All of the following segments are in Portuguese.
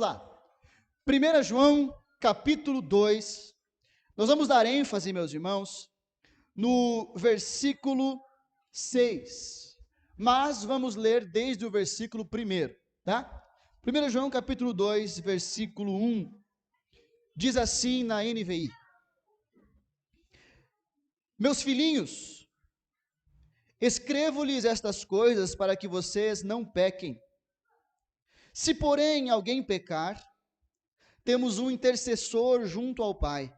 Lá, 1 João, capítulo 2, nós vamos dar ênfase, meus irmãos, no versículo 6, mas vamos ler desde o versículo 1, tá? 1 João, capítulo 2, versículo 1, diz assim na NVI: Meus filhinhos, escrevo-lhes estas coisas para que vocês não pequem. Se, porém, alguém pecar, temos um intercessor junto ao Pai,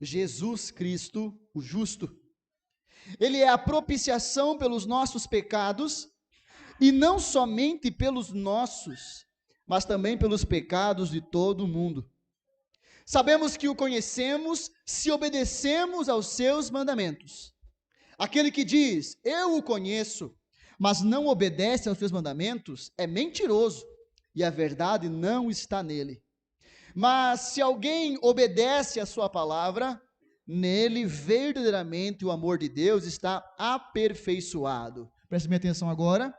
Jesus Cristo, o justo. Ele é a propiciação pelos nossos pecados, e não somente pelos nossos, mas também pelos pecados de todo o mundo. Sabemos que o conhecemos se obedecemos aos seus mandamentos. Aquele que diz, eu o conheço, mas não obedece aos seus mandamentos, é mentiroso, e a verdade não está nele. Mas se alguém obedece a sua palavra, nele verdadeiramente o amor de Deus está aperfeiçoado. Preste minha atenção agora.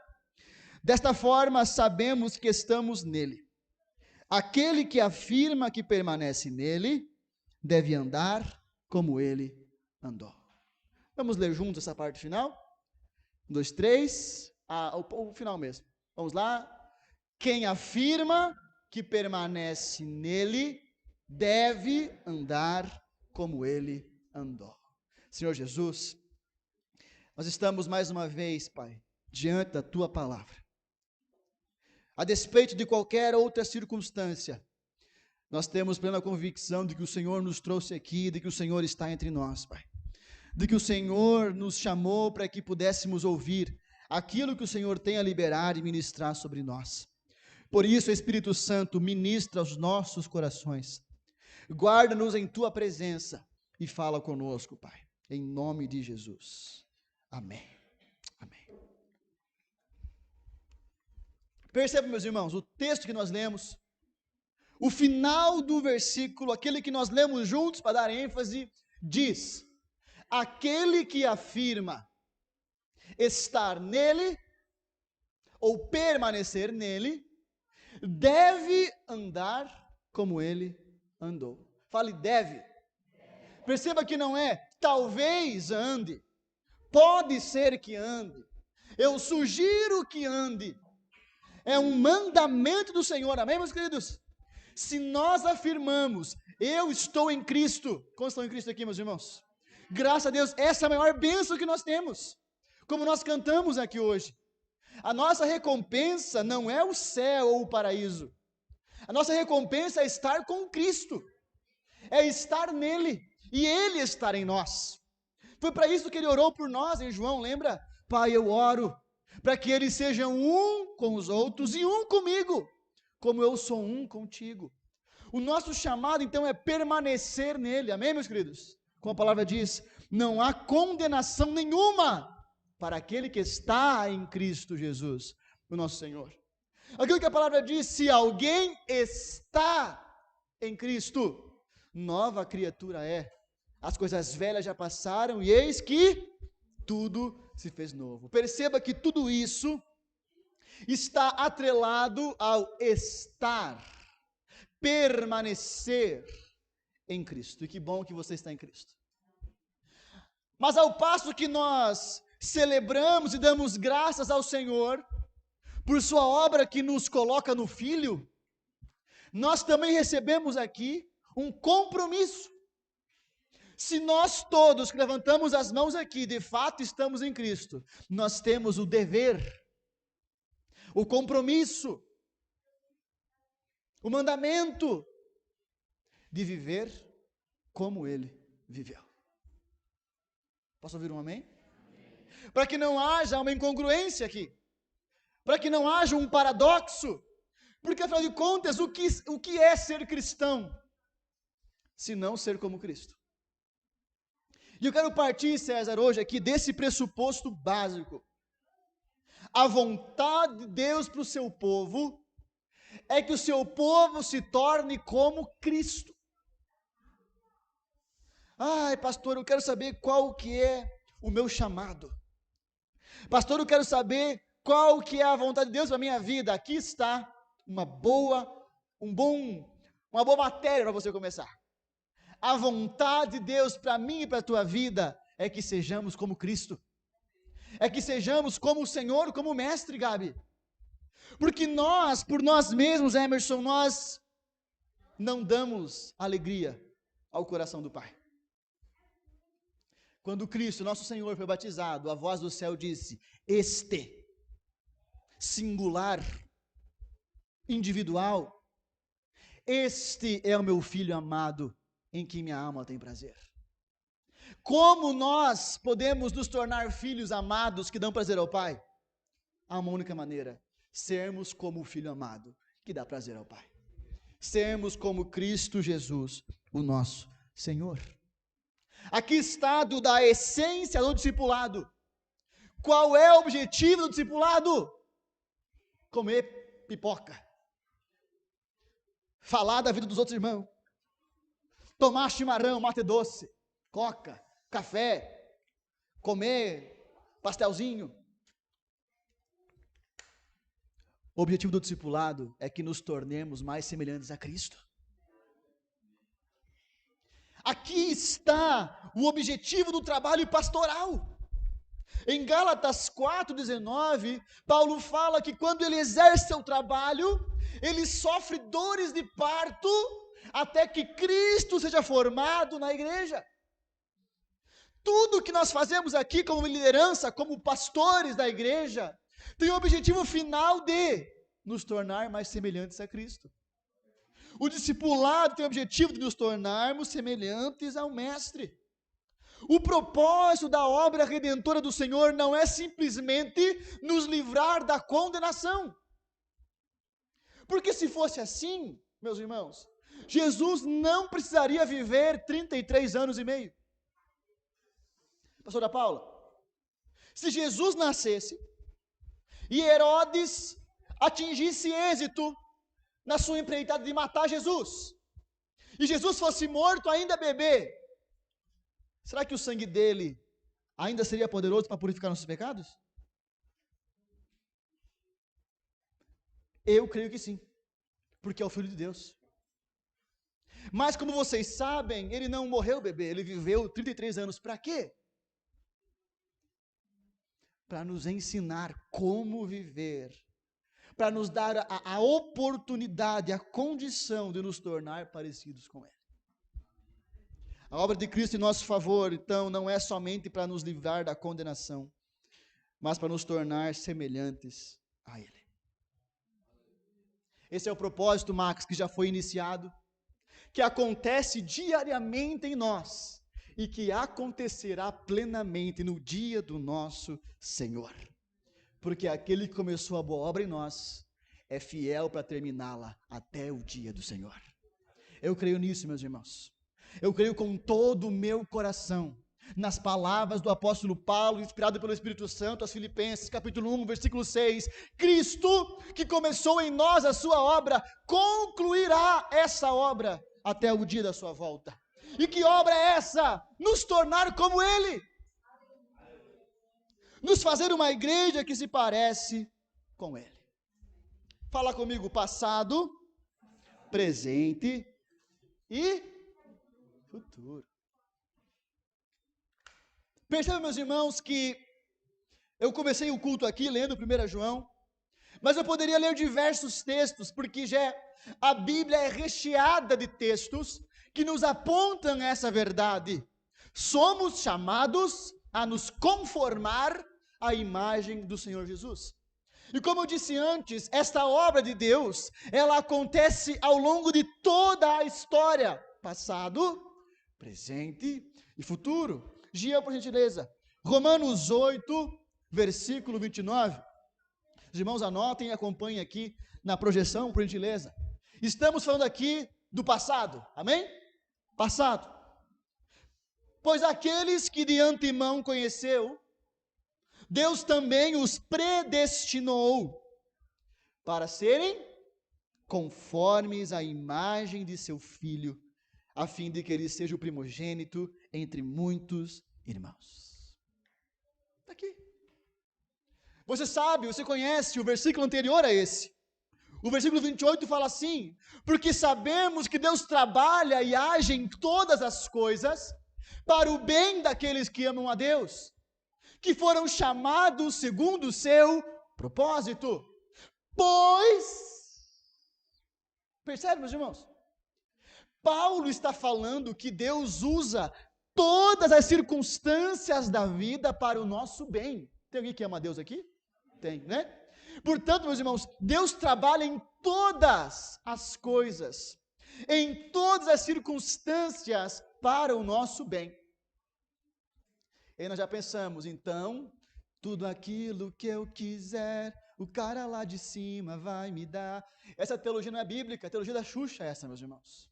Desta forma sabemos que estamos nele. Aquele que afirma que permanece nele, deve andar como ele andou. Vamos ler juntos essa parte final? 1, 2, 3, o final mesmo. Vamos lá. Quem afirma que permanece nele, deve andar como ele andou. Senhor Jesus, nós estamos mais uma vez, Pai, diante da Tua palavra. A despeito de qualquer outra circunstância, nós temos plena convicção de que o Senhor nos trouxe aqui, de que o Senhor está entre nós, Pai. De que o Senhor nos chamou para que pudéssemos ouvir aquilo que o Senhor tem a liberar e ministrar sobre nós. Por isso, Espírito Santo, ministra aos nossos corações. Guarda-nos em Tua presença e fala conosco, Pai. Em nome de Jesus. Amém. Amém. Perceba, meus irmãos, o texto que nós lemos, o final do versículo, aquele que nós lemos juntos para dar ênfase, diz: aquele que afirma estar nele, ou permanecer nele, deve andar como ele andou. Fale, deve. Perceba que não é talvez ande, pode ser que ande, eu sugiro que ande. É um mandamento do Senhor, amém, meus queridos? Se nós afirmamos, eu estou em Cristo, como estão em Cristo aqui, meus irmãos? Graças a Deus, essa é a maior bênção que nós temos, como nós cantamos aqui hoje. A nossa recompensa não é o céu ou o paraíso. A nossa recompensa é estar com Cristo, é estar nele, e ele estar em nós. Foi para isso que ele orou por nós em João, lembra? Pai, eu oro para que eles sejam um com os outros e um comigo, como eu sou um contigo. O nosso chamado então é permanecer nele, amém, meus queridos? Como a palavra diz, não há condenação nenhuma para aquele que está em Cristo Jesus, o nosso Senhor. Aquilo que a palavra diz, se alguém está em Cristo, nova criatura é. As coisas velhas já passaram e eis que tudo se fez novo. Perceba que tudo isso está atrelado ao estar, permanecer em Cristo. E que bom que você está em Cristo. Mas ao passo que nós celebramos e damos graças ao Senhor por sua obra que nos coloca no Filho, nós também recebemos aqui um compromisso. Se nós todos que levantamos as mãos aqui, de fato estamos em Cristo, nós temos o dever, o compromisso, o mandamento de viver como Ele viveu. Posso ouvir um amém? Para que não haja uma incongruência aqui, para que não haja um paradoxo, porque afinal de contas, o que é ser cristão, se não ser como Cristo? E eu quero partir, César, hoje aqui desse pressuposto básico. A vontade de Deus para o seu povo é que o seu povo se torne como Cristo. Ai, pastor, eu quero saber qual que é o meu chamado. Pastor, eu quero saber qual que é a vontade de Deus para a minha vida. Aqui está uma boa uma boa matéria para você começar. A vontade de Deus para mim e para a tua vida é que sejamos como Cristo. É que sejamos como o Senhor, como o Mestre, Gabi. Porque nós, por nós mesmos, Emerson, nós não damos alegria ao coração do Pai. Quando Cristo, nosso Senhor, foi batizado, a voz do céu disse: este, singular, individual, este é o meu Filho amado, em que minha alma tem prazer. Como nós podemos nos tornar filhos amados que dão prazer ao Pai? Há uma única maneira: sermos como o Filho amado, que dá prazer ao Pai. Sermos como Cristo Jesus, o nosso Senhor. Aqui está da essência do discipulado. Qual é o objetivo do discipulado? Comer pipoca. Falar da vida dos outros irmãos. Tomar chimarrão, mate doce, coca, café, comer pastelzinho. O objetivo do discipulado é que nos tornemos mais semelhantes a Cristo. Aqui está o objetivo do trabalho pastoral. Em Gálatas 4,19, Paulo fala que quando ele exerce seu trabalho, ele sofre dores de parto até que Cristo seja formado na igreja. Tudo que nós fazemos aqui como liderança, como pastores da igreja, tem o objetivo final de nos tornar mais semelhantes a Cristo. O discipulado tem o objetivo de nos tornarmos semelhantes ao Mestre. O propósito da obra redentora do Senhor não é simplesmente nos livrar da condenação. Porque se fosse assim, meus irmãos, Jesus não precisaria viver 33 anos e meio. Pastora Paula, se Jesus nascesse e Herodes atingisse êxito na sua empreitada de matar Jesus, e Jesus fosse morto ainda bebê, será que o sangue dele ainda seria poderoso para purificar nossos pecados? Eu creio que sim, porque é o Filho de Deus. Mas como vocês sabem, ele não morreu bebê, ele viveu 33 anos. Para quê? Para nos ensinar como viver, para nos dar a oportunidade, a condição de nos tornar parecidos com Ele. A obra de Cristo em nosso favor, então, não é somente para nos livrar da condenação, mas para nos tornar semelhantes a Ele. Esse é o propósito, Max, que já foi iniciado, que acontece diariamente em nós e que acontecerá plenamente no dia do nosso Senhor. Porque aquele que começou a boa obra em nós é fiel para terminá-la até o dia do Senhor. Eu creio nisso, meus irmãos. Eu creio com todo o meu coração nas palavras do apóstolo Paulo, inspirado pelo Espírito Santo, aos Filipenses, capítulo 1, versículo 6. Cristo, que começou em nós a sua obra, concluirá essa obra até o dia da sua volta. E que obra é essa? Nos tornar como Ele. Nos fazer uma igreja que se parece com Ele. Fala comigo: passado, presente e futuro. Perceba, meus irmãos, que eu comecei o culto aqui lendo 1 João, mas eu poderia ler diversos textos, porque a Bíblia é recheada de textos que nos apontam essa verdade. Somos chamados a nos conformar à imagem do Senhor Jesus. E como eu disse antes, esta obra de Deus, ela acontece ao longo de toda a história, passado, presente e futuro. Gia, por gentileza, Romanos 8, versículo 29. Os irmãos anotem e acompanhem aqui na projeção, por gentileza. Estamos falando aqui do passado, amém? Passado. Pois aqueles que de antemão conheceu, Deus também os predestinou para serem conformes à imagem de seu Filho, a fim de que ele seja o primogênito entre muitos irmãos. Está aqui. Você sabe, você conhece o versículo anterior a esse. O versículo 28 fala assim: porque sabemos que Deus trabalha e age em todas as coisas para o bem daqueles que amam a Deus, que foram chamados segundo o seu propósito. Pois, percebe, meus irmãos? Paulo está falando que Deus usa todas as circunstâncias da vida para o nosso bem. Tem alguém que ama a Deus aqui? Tem, né? Portanto, meus irmãos, Deus trabalha em todas as coisas, em todas as circunstâncias para o nosso bem. E nós já pensamos, então, tudo aquilo que eu quiser, o cara lá de cima vai me dar. Essa teologia não é bíblica, a teologia da Xuxa é essa, meus irmãos.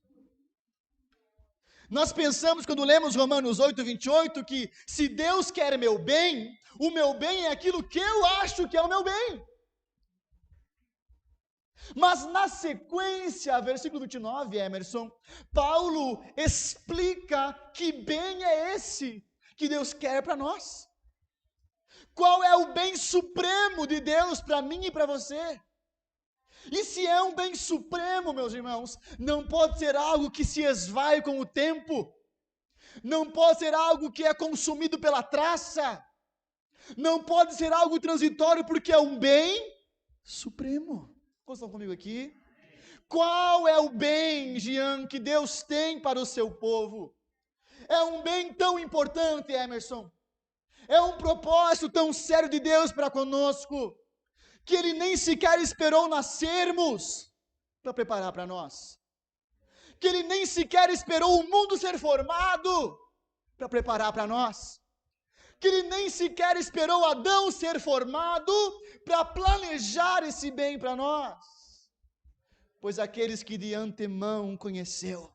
Nós pensamos, quando lemos Romanos 8:28, que se Deus quer meu bem, o meu bem é aquilo que eu acho que é o meu bem. Mas na sequência, versículo 29, Emerson, Paulo explica que bem é esse que Deus quer para nós. Qual é o bem supremo de Deus para mim e para você? E se é um bem supremo, meus irmãos, não pode ser algo que se esvai com o tempo, não pode ser algo que é consumido pela traça, não pode ser algo transitório, porque é um bem supremo. Vocês estão comigo aqui? Qual é o bem, Jean, que Deus tem para o seu povo? É um bem tão importante, Emerson. É um propósito tão sério de Deus para conosco, que Ele nem sequer esperou nascermos para preparar para nós. Que Ele nem sequer esperou o mundo ser formado para preparar para nós. Que Ele nem sequer esperou Adão ser formado para planejar esse bem para nós. Pois aqueles que de antemão conheceu,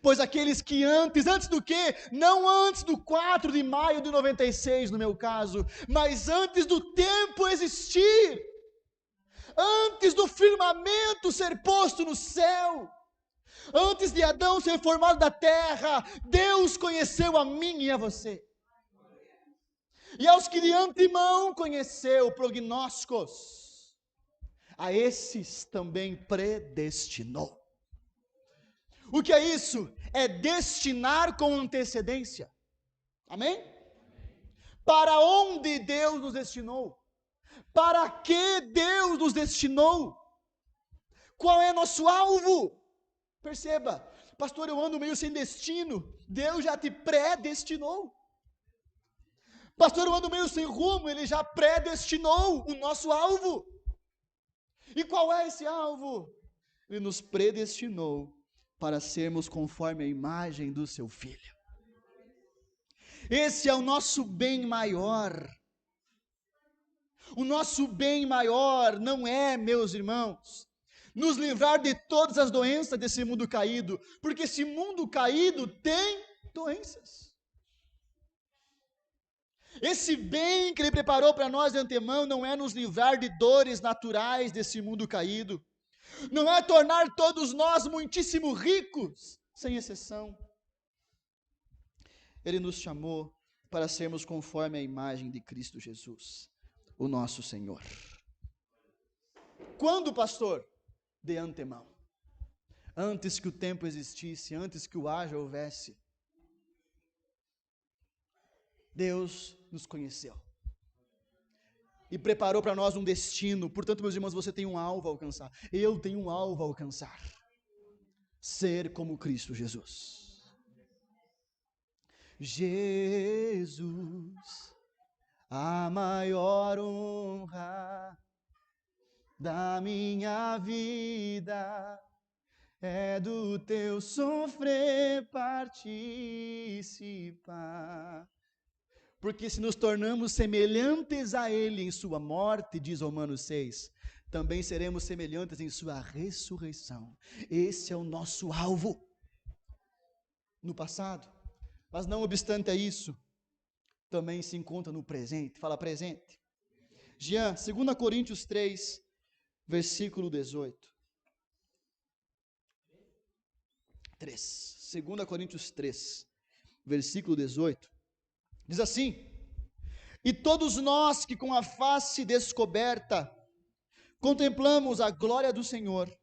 pois aqueles que antes do quê? Não antes do 4 de maio de 96, no meu caso, mas antes do tempo existir, antes do firmamento ser posto no céu, antes de Adão ser formado da terra, Deus conheceu a mim e a você. E aos que de antemão conheceu, prognósticos, a esses também predestinou. O que é isso? É destinar com antecedência. Amém? Para onde Deus nos destinou? Para que Deus nos destinou? Qual é nosso alvo? Perceba, pastor, eu ando meio sem destino. Deus já te predestinou. Pastor, eu ando meio sem rumo. Ele já predestinou o nosso alvo. E qual é esse alvo? Ele nos predestinou para sermos conforme a imagem do seu Filho. Esse é o nosso bem maior. O nosso bem maior não é, meus irmãos, nos livrar de todas as doenças desse mundo caído, porque esse mundo caído tem doenças. Esse bem que Ele preparou para nós de antemão não é nos livrar de dores naturais desse mundo caído, não é tornar todos nós muitíssimo ricos, sem exceção. Ele nos chamou para sermos conforme a imagem de Cristo Jesus, o nosso Senhor. Quando, pastor? De antemão. Antes que o tempo existisse, antes que o haja houvesse, Deus nos conheceu e preparou para nós um destino. Portanto, meus irmãos, você tem um alvo a alcançar. Eu tenho um alvo a alcançar. Ser como Cristo Jesus. Jesus, a maior honra da minha vida é do teu sofrer participar. Porque se nos tornamos semelhantes a Ele em sua morte, diz Romanos 6, também seremos semelhantes em sua ressurreição. Esse é o nosso alvo no passado. Mas não obstante a isso, também se encontra no presente. Fala presente. Jean, 2 Coríntios 3, versículo 18. 2 Coríntios 3, versículo 18. Diz assim: e todos nós que com a face descoberta contemplamos a glória do Senhor,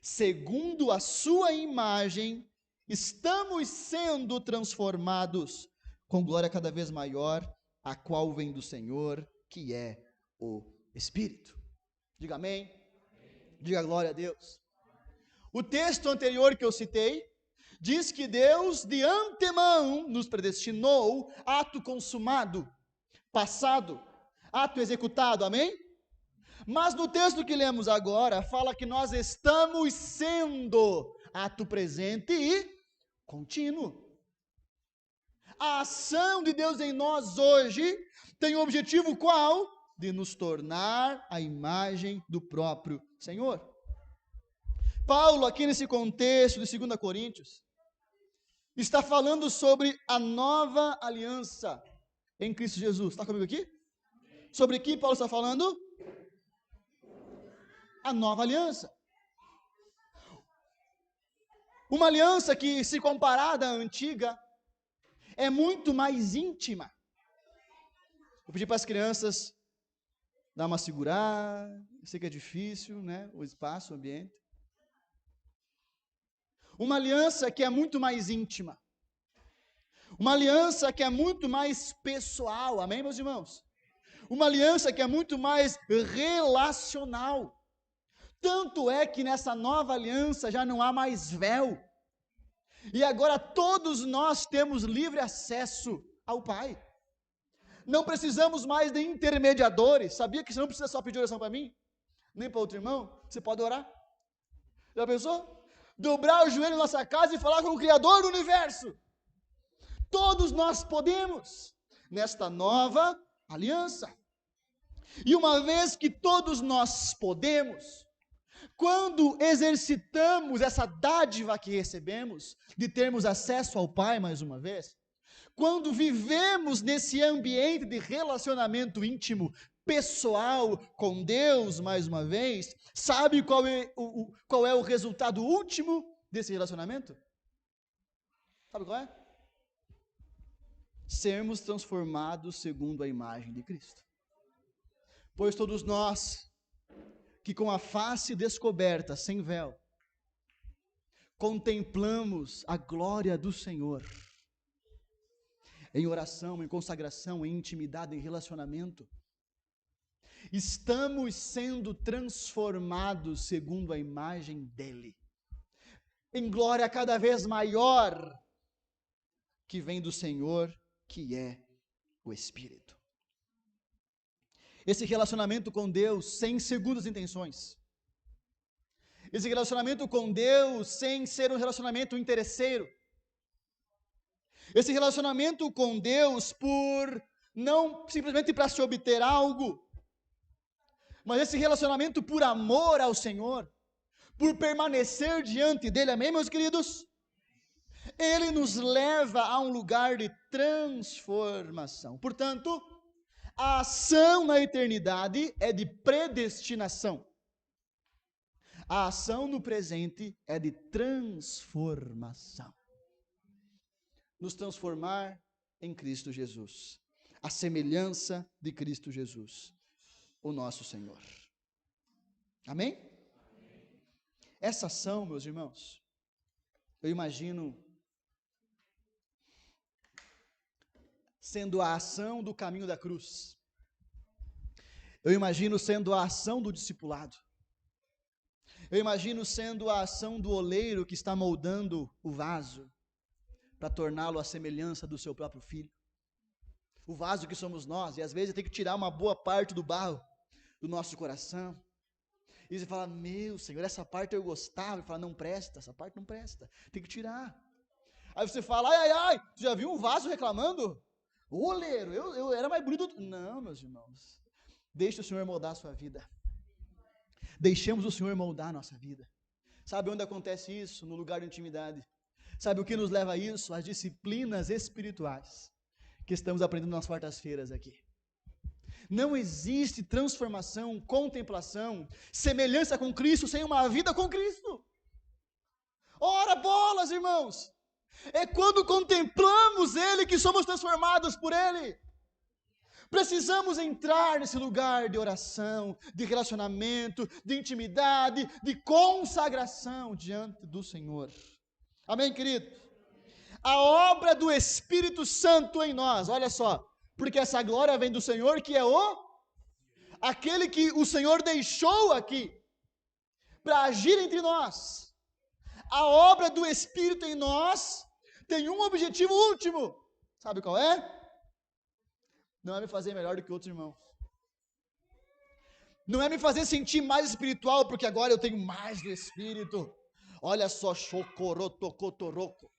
segundo a sua imagem, estamos sendo transformados com glória cada vez maior, a qual vem do Senhor, que é o Espírito. Diga amém. Diga glória a Deus. O texto anterior que eu citei diz que Deus de antemão nos predestinou, ato consumado, passado, ato executado, amém? Mas no texto que lemos agora, fala que nós estamos sendo ato presente e contínuo. A ação de Deus em nós hoje tem o objetivo qual? De nos tornar a imagem do próprio Senhor. Paulo, aqui nesse contexto de 2 Coríntios, está falando sobre a nova aliança em Cristo Jesus. Está comigo aqui? Sobre que Paulo está falando? A nova aliança. Uma aliança que, se comparada à antiga, é muito mais íntima. Vou pedir para as crianças dar uma segurada. Eu sei que é difícil, né? O espaço, o ambiente. Uma aliança que é muito mais íntima. Uma aliança que é muito mais pessoal. Amém, meus irmãos? Uma aliança que é muito mais relacional. Tanto é que nessa nova aliança já não há mais véu. E agora todos nós temos livre acesso ao Pai. Não precisamos mais de intermediadores. Sabia que você não precisa só pedir oração para mim? Nem para outro irmão? Você pode orar. Já pensou? Dobrar o joelho na nossa casa e falar com o Criador do Universo. Todos nós podemos, nesta nova aliança. E uma vez que todos nós podemos, quando exercitamos essa dádiva que recebemos, de termos acesso ao Pai mais uma vez, quando vivemos nesse ambiente de relacionamento íntimo, pessoal com Deus mais uma vez, sabe qual é o resultado último desse relacionamento? Sabe qual é? Sermos transformados segundo a imagem de Cristo. Pois todos nós, que com a face descoberta, sem véu, contemplamos a glória do Senhor, em oração, em consagração, em intimidade, em relacionamento, estamos sendo transformados segundo a imagem dEle, em glória cada vez maior, que vem do Senhor, que é o Espírito. Esse relacionamento com Deus sem segundas intenções. Esse relacionamento com Deus sem ser um relacionamento interesseiro. Esse relacionamento com Deus por não simplesmente para se obter algo, mas esse relacionamento por amor ao Senhor, por permanecer diante dEle, amém, meus queridos? Ele nos leva a um lugar de transformação. Portanto, a ação na eternidade é de predestinação. A ação no presente é de transformação. Nos transformar em Cristo Jesus. A semelhança de Cristo Jesus, o nosso Senhor. Amém? Essa ação, meus irmãos, eu imagino sendo a ação do caminho da cruz. Eu imagino sendo a ação do discipulado. Eu imagino sendo a ação do oleiro que está moldando o vaso para torná-lo à semelhança do seu próprio filho. O vaso que somos nós, e às vezes tem que tirar uma boa parte do barro do nosso coração. E você fala, meu Senhor, essa parte eu gostava. E fala, não presta, essa parte não presta, tem que tirar. Aí você fala, ai, você já viu um vaso reclamando? O oleiro, eu era mais bonito. Não, meus irmãos, deixe o Senhor moldar a sua vida. Deixemos o Senhor moldar a nossa vida. Sabe onde acontece isso? No lugar de intimidade. Sabe o que nos leva a isso? As disciplinas espirituais que estamos aprendendo nas quartas-feiras aqui. Não existe transformação, contemplação, semelhança com Cristo sem uma vida com Cristo. Ora bolas, irmãos! É quando contemplamos Ele que somos transformados por Ele. Precisamos entrar nesse lugar de oração, de relacionamento, de intimidade, de consagração diante do Senhor. Amém, querido? A obra do Espírito Santo em nós, olha só, porque essa glória vem do Senhor, que é aquele que o Senhor deixou aqui para agir entre nós. A obra do Espírito em nós tem um objetivo último. Sabe qual é? Não é me fazer melhor do que outros irmãos. Não é me fazer sentir mais espiritual, porque agora eu tenho mais do Espírito. Olha só, chocorotocotoroco.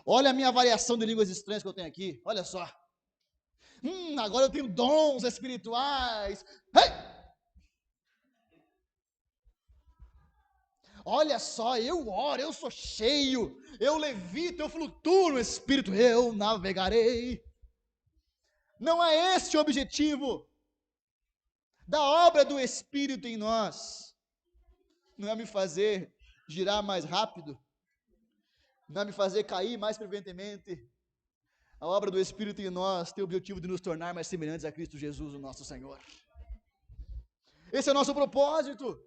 Olha a minha variação de línguas estranhas que eu tenho aqui. Olha só. Agora eu tenho dons espirituais. Hey! Olha só, eu oro, eu sou cheio, eu levito, eu flutuo no Espírito, eu navegarei. Não é este o objetivo da obra do Espírito em nós. Não é me fazer girar mais rápido, não é me fazer cair mais frequentemente. A obra do Espírito em nós tem o objetivo de nos tornar mais semelhantes a Cristo Jesus, o nosso Senhor. Esse é o nosso propósito,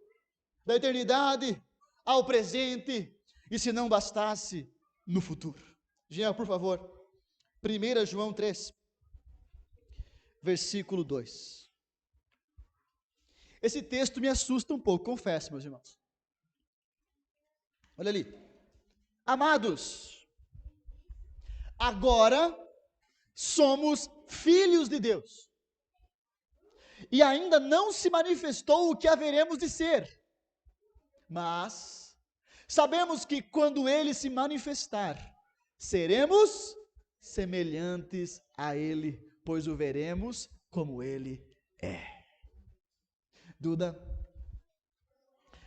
da eternidade ao presente, e se não bastasse, no futuro. Jean, por favor, 1 João 3, versículo 2. Esse texto me assusta um pouco, confesso, meus irmãos. Olha ali. Amados, agora somos filhos de Deus, e ainda não se manifestou o que haveremos de ser, mas sabemos que quando Ele se manifestar, seremos semelhantes a Ele, pois o veremos como Ele é. Duda,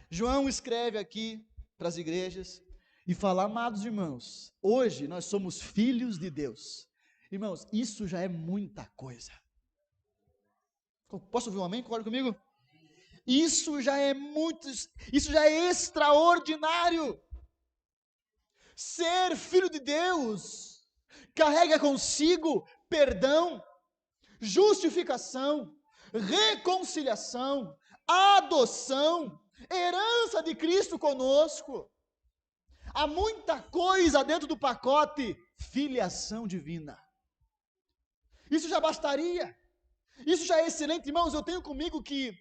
João escreve aqui para as igrejas e fala: amados irmãos, hoje nós somos filhos de Deus. Irmãos, isso já é muita coisa. Posso ouvir um amém? Concorda comigo? Isso já é extraordinário. Ser filho de Deus carrega consigo perdão, justificação, reconciliação, adoção, herança de Cristo conosco. Há muita coisa dentro do pacote filiação divina. Isso já bastaria. Isso já é excelente, irmãos. Eu tenho comigo que,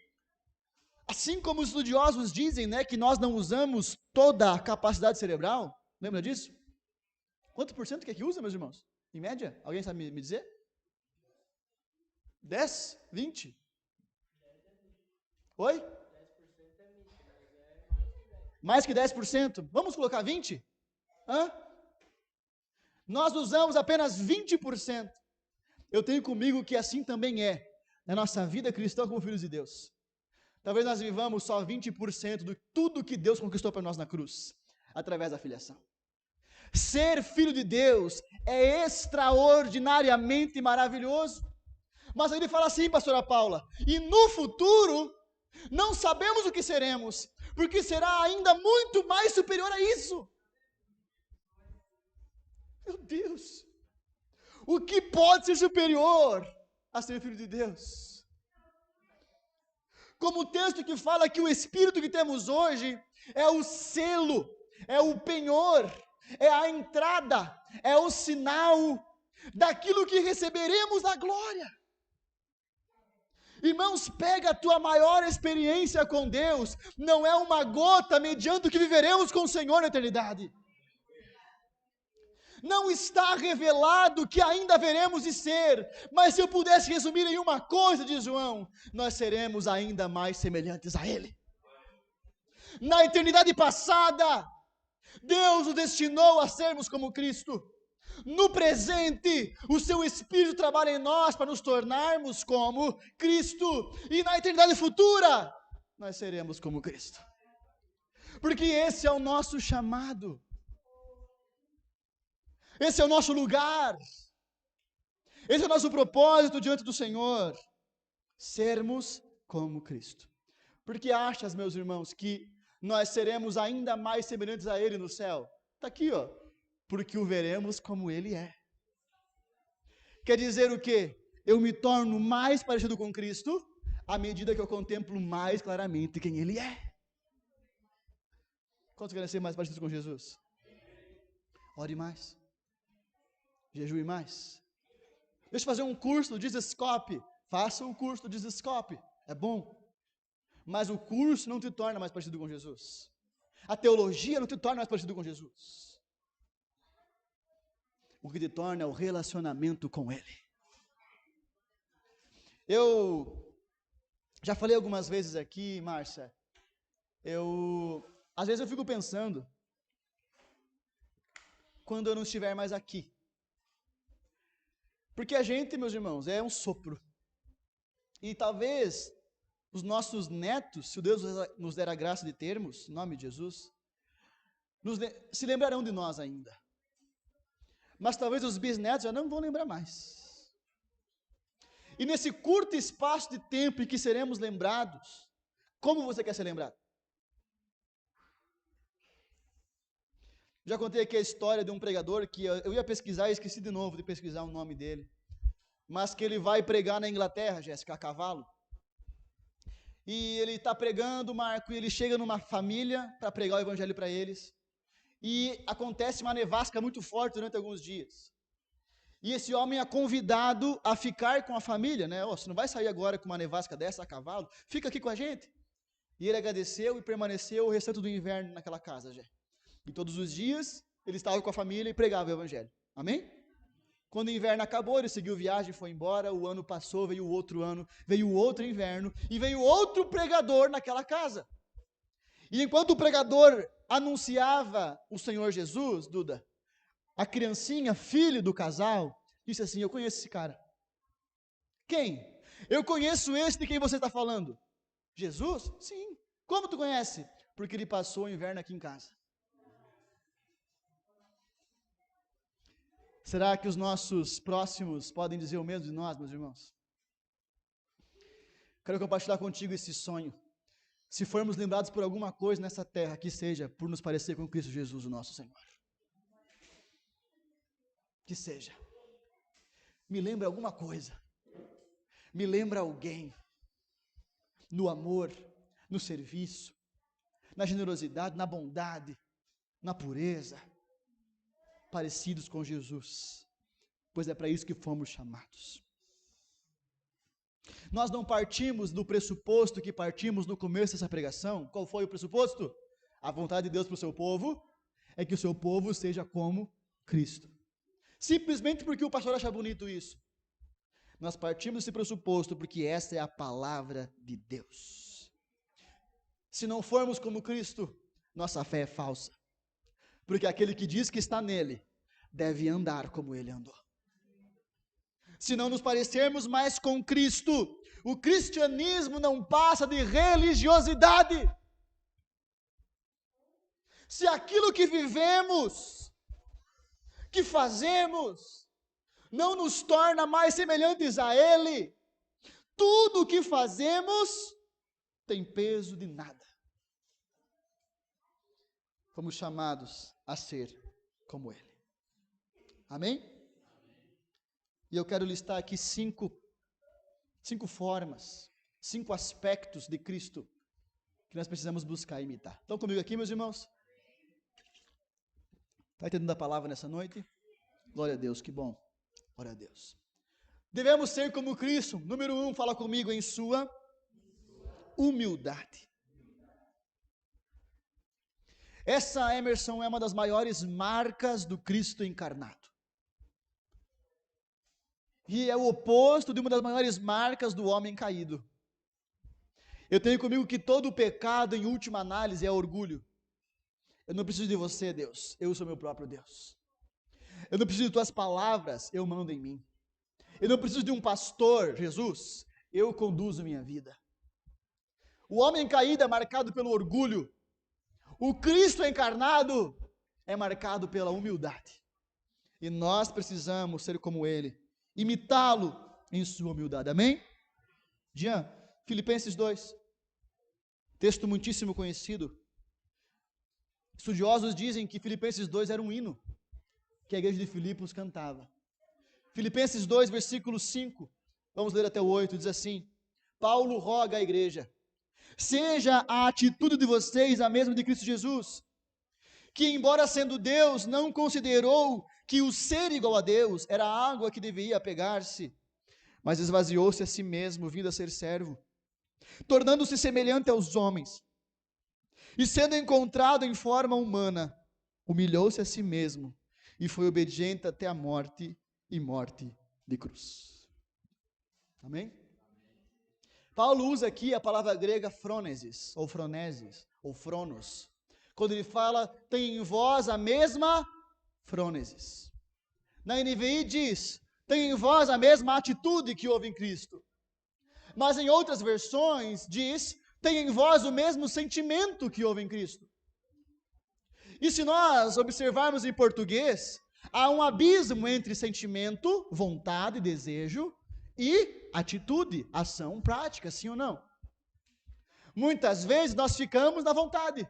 assim como os estudiosos dizem, que nós não usamos toda a capacidade cerebral, lembra disso? Quanto por cento que é que usa, meus irmãos? Em média? Alguém sabe me dizer? 10? 20? Oi? Mais que 10%? Vamos colocar 20%? Nós usamos apenas 20%. Eu tenho comigo que assim também é na nossa vida cristã como filhos de Deus. Talvez nós vivamos só 20% de tudo que Deus conquistou para nós na cruz, através da filiação. Ser filho de Deus é extraordinariamente maravilhoso. Mas ele fala assim, pastora Paula, e no futuro não sabemos o que seremos, porque será ainda muito mais superior a isso. Meu Deus, o que pode ser superior a ser filho de Deus? Como o texto que fala que o Espírito que temos hoje é o selo, é o penhor, é a entrada, é o sinal daquilo que receberemos na glória. Irmãos, pega a tua maior experiência com Deus, não é uma gota mediante o que viveremos com o Senhor na eternidade. Não está revelado que ainda veremos de ser, mas se eu pudesse resumir em uma coisa, diz João, nós seremos ainda mais semelhantes a Ele. Na eternidade passada, Deus nos destinou a sermos como Cristo. No presente, o seu Espírito trabalha em nós para nos tornarmos como Cristo. E na eternidade futura, nós seremos como Cristo. Porque esse é o nosso chamado. Esse é o nosso lugar. Esse é o nosso propósito diante do Senhor. Sermos como Cristo. Porque achas, meus irmãos, que nós seremos ainda mais semelhantes a Ele no céu? Está aqui, porque o veremos como Ele é. Quer dizer o quê? eu me torno mais parecido com Cristo à medida que eu contemplo mais claramente quem Ele é. Quantos querem ser mais parecidos com Jesus? Ore mais. Jejue mais. Deixa eu fazer um curso de Desescope. Faça o curso de Desescope. É bom. Mas o curso não te torna mais parecido com Jesus. A teologia não te torna mais parecido com Jesus. O que te torna é o relacionamento com Ele. Eu já falei algumas vezes aqui, Márcia, às vezes eu fico pensando, quando eu não estiver mais aqui. Porque a gente, meus irmãos, é um sopro. E talvez os nossos netos, se Deus nos der a graça de termos, em nome de Jesus, se lembrarão de nós ainda. Mas talvez os bisnetos já não vão lembrar mais. E nesse curto espaço de tempo em que seremos lembrados, como você quer ser lembrado? Já contei aqui a história de um pregador que eu ia pesquisar e esqueci de novo de pesquisar o nome dele. Mas que ele vai pregar na Inglaterra, Jéssica, a cavalo. E ele está pregando, Marco, e ele chega numa família para pregar o evangelho para eles. E acontece uma nevasca muito forte durante alguns dias. E esse homem é convidado a ficar com a família, né? Você não vai sair agora com uma nevasca dessa a cavalo, fica aqui com a gente. E ele agradeceu e permaneceu o restante do inverno naquela casa, já. E todos os dias ele estava com a família e pregava o evangelho. Amém? Quando o inverno acabou, ele seguiu viagem, foi embora, o ano passou, veio outro ano, veio outro inverno, e veio outro pregador naquela casa. E enquanto o pregador anunciava o Senhor Jesus, Duda, a criancinha, filho do casal, disse assim: eu conheço esse cara. Quem? Eu conheço esse de quem você está falando. Jesus? Sim. Como tu conhece? Porque ele passou o inverno aqui em casa. Será que os nossos próximos podem dizer o mesmo de nós, meus irmãos? Quero compartilhar contigo esse sonho. Se formos lembrados por alguma coisa nessa terra, que seja por nos parecer com Cristo Jesus, o nosso Senhor. Que seja. Me lembra alguma coisa. Me lembra alguém. No amor, no serviço, na generosidade, na bondade, na pureza. Parecidos com Jesus. Pois é para isso que fomos chamados. Nós não partimos do pressuposto que partimos no começo dessa pregação. Qual foi o pressuposto? A vontade de Deus para o seu povo é que o seu povo seja como Cristo. Simplesmente porque o pastor acha bonito isso. Nós partimos desse pressuposto porque essa é a palavra de Deus. Se não formos como Cristo, nossa fé é falsa. Porque aquele que diz que está nele, deve andar como ele andou. Se não nos parecermos mais com Cristo, o cristianismo não passa de religiosidade. Se aquilo que vivemos, que fazemos, não nos torna mais semelhantes a Ele, tudo o que fazemos tem peso de nada. Fomos chamados a ser como Ele. Amém? E eu quero listar aqui cinco formas, 5 aspectos de Cristo que nós precisamos buscar e imitar. Estão comigo aqui, meus irmãos? Está entendendo a palavra nessa noite? Glória a Deus, que bom. Glória a Deus. Devemos ser como Cristo. Número 1, fala comigo, em sua humildade. Essa, Emerson, é uma das maiores marcas do Cristo encarnado. E é o oposto de uma das maiores marcas do homem caído. Eu tenho comigo que todo pecado, em última análise, é orgulho. Eu não preciso de você, Deus. Eu sou meu próprio Deus. Eu não preciso de tuas palavras. Eu mando em mim. Eu não preciso de um pastor, Jesus. Eu conduzo minha vida. O homem caído é marcado pelo orgulho. O Cristo encarnado é marcado pela humildade. E nós precisamos ser como Ele. Imitá-lo em sua humildade. Amém? Jean, Filipenses 2. Texto muitíssimo conhecido. Estudiosos dizem que Filipenses 2 era um hino que a igreja de Filipos cantava. Filipenses 2, versículo 5. Vamos ler até o 8, diz assim: Paulo roga à igreja: seja a atitude de vocês a mesma de Cristo Jesus, que embora sendo Deus, não considerou que o ser igual a Deus era a água que deveria apegar-se, mas esvaziou-se a si mesmo, vindo a ser servo, tornando-se semelhante aos homens, e sendo encontrado em forma humana, humilhou-se a si mesmo, e foi obediente até a morte, e morte de cruz. Amém? Paulo usa aqui a palavra grega phronesis, ou fronos, quando ele fala, tem em vós a mesma phronesis. Na NVI diz, tem em vós a mesma atitude que houve em Cristo. Mas em outras versões diz, tem em vós o mesmo sentimento que houve em Cristo. E se nós observarmos em português, há um abismo entre sentimento, vontade, desejo, e atitude, ação, prática, sim ou não? Muitas vezes nós ficamos na vontade.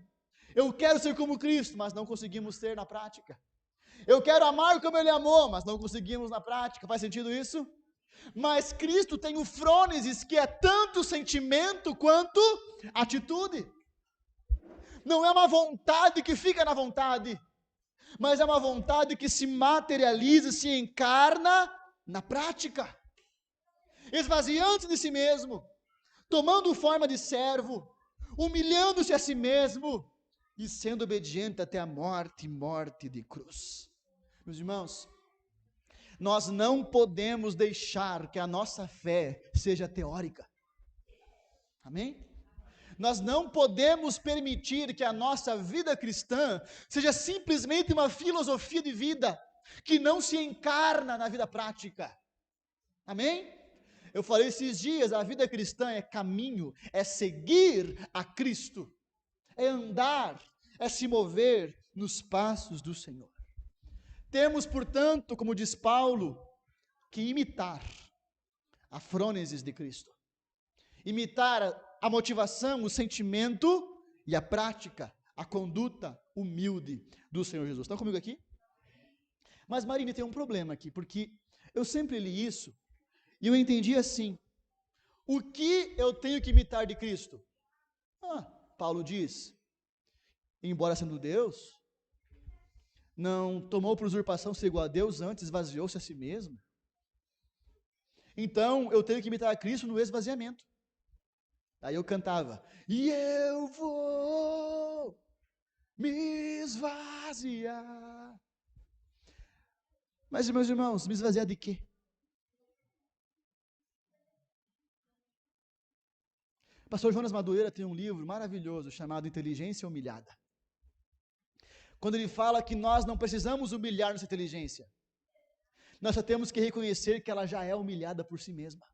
Eu quero ser como Cristo, mas não conseguimos ser na prática. Eu quero amar como Ele amou, mas não conseguimos na prática. Faz sentido isso? Mas Cristo tem o frônesis, que é tanto sentimento quanto atitude. Não é uma vontade que fica na vontade, mas é uma vontade que se materializa, se encarna na prática. Esvaziando-se de si mesmo, tomando forma de servo, humilhando-se a si mesmo e sendo obediente até a morte, morte de cruz. Meus irmãos, nós não podemos deixar que a nossa fé seja teórica. Amém? Nós não podemos permitir que a nossa vida cristã seja simplesmente uma filosofia de vida que não se encarna na vida prática. Amém? Eu falei esses dias, a vida cristã é caminho, é seguir a Cristo, é andar, é se mover nos passos do Senhor. Temos, portanto, como diz Paulo, que imitar a frônesis de Cristo. Imitar a motivação, o sentimento e a prática, a conduta humilde do Senhor Jesus. Estão comigo aqui? Mas, Marine, tem um problema aqui, porque eu sempre li isso e eu entendi assim: o que eu tenho que imitar de Cristo? Paulo diz, embora sendo Deus, não tomou por usurpação ser igual a Deus, antes esvaziou-se a si mesmo. Então, eu tenho que imitar a Cristo no esvaziamento. Aí eu cantava, e eu vou me esvaziar. Mas, meus irmãos, me esvaziar de quê? O pastor Jonas Madureira tem um livro maravilhoso chamado Inteligência Humilhada. Quando ele fala que nós não precisamos humilhar nossa inteligência, nós só temos que reconhecer que ela já é humilhada por si mesma.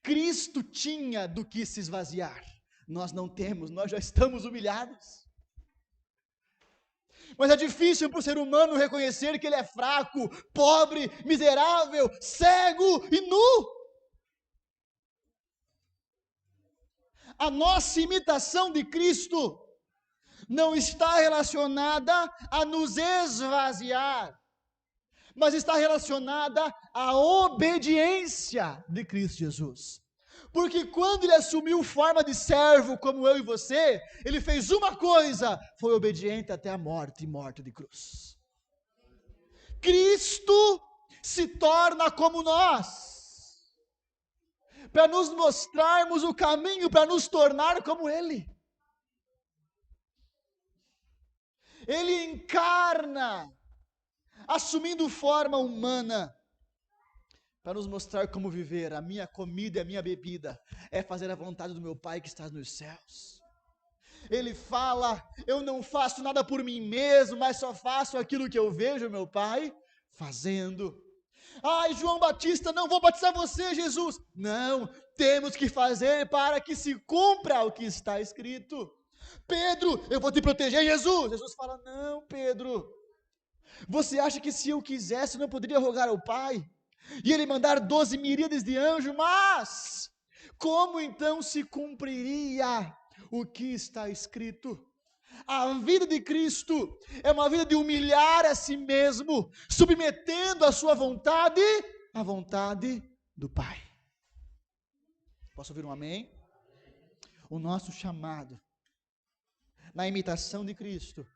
Cristo tinha do que se esvaziar, nós não temos, nós já estamos humilhados. Mas é difícil para o ser humano reconhecer que ele é fraco, pobre, miserável, cego e nu. A nossa imitação de Cristo não está relacionada a nos esvaziar, mas está relacionada à obediência de Cristo Jesus. Porque quando ele assumiu forma de servo, como eu e você, ele fez uma coisa, foi obediente até a morte, e morte de cruz. Cristo se torna como nós, para nos mostrarmos o caminho, para nos tornar como Ele. Ele encarna, assumindo forma humana, para nos mostrar como viver. A minha comida e a minha bebida é fazer a vontade do meu Pai que está nos céus. Ele fala, eu não faço nada por mim mesmo, mas só faço aquilo que eu vejo meu Pai fazendo. Ai, João Batista, não vou batizar você, Jesus. Não, temos que fazer para que se cumpra o que está escrito. Pedro, eu vou te proteger, Jesus. Jesus fala, não, Pedro, você acha que se eu quisesse, não poderia rogar ao Pai? E Ele mandar 12 miríades de anjos, mas como então se cumpriria o que está escrito? A vida de Cristo é uma vida de humilhar a si mesmo, submetendo a sua vontade a vontade do Pai. Posso ouvir um amém? O nosso chamado, na imitação de Cristo,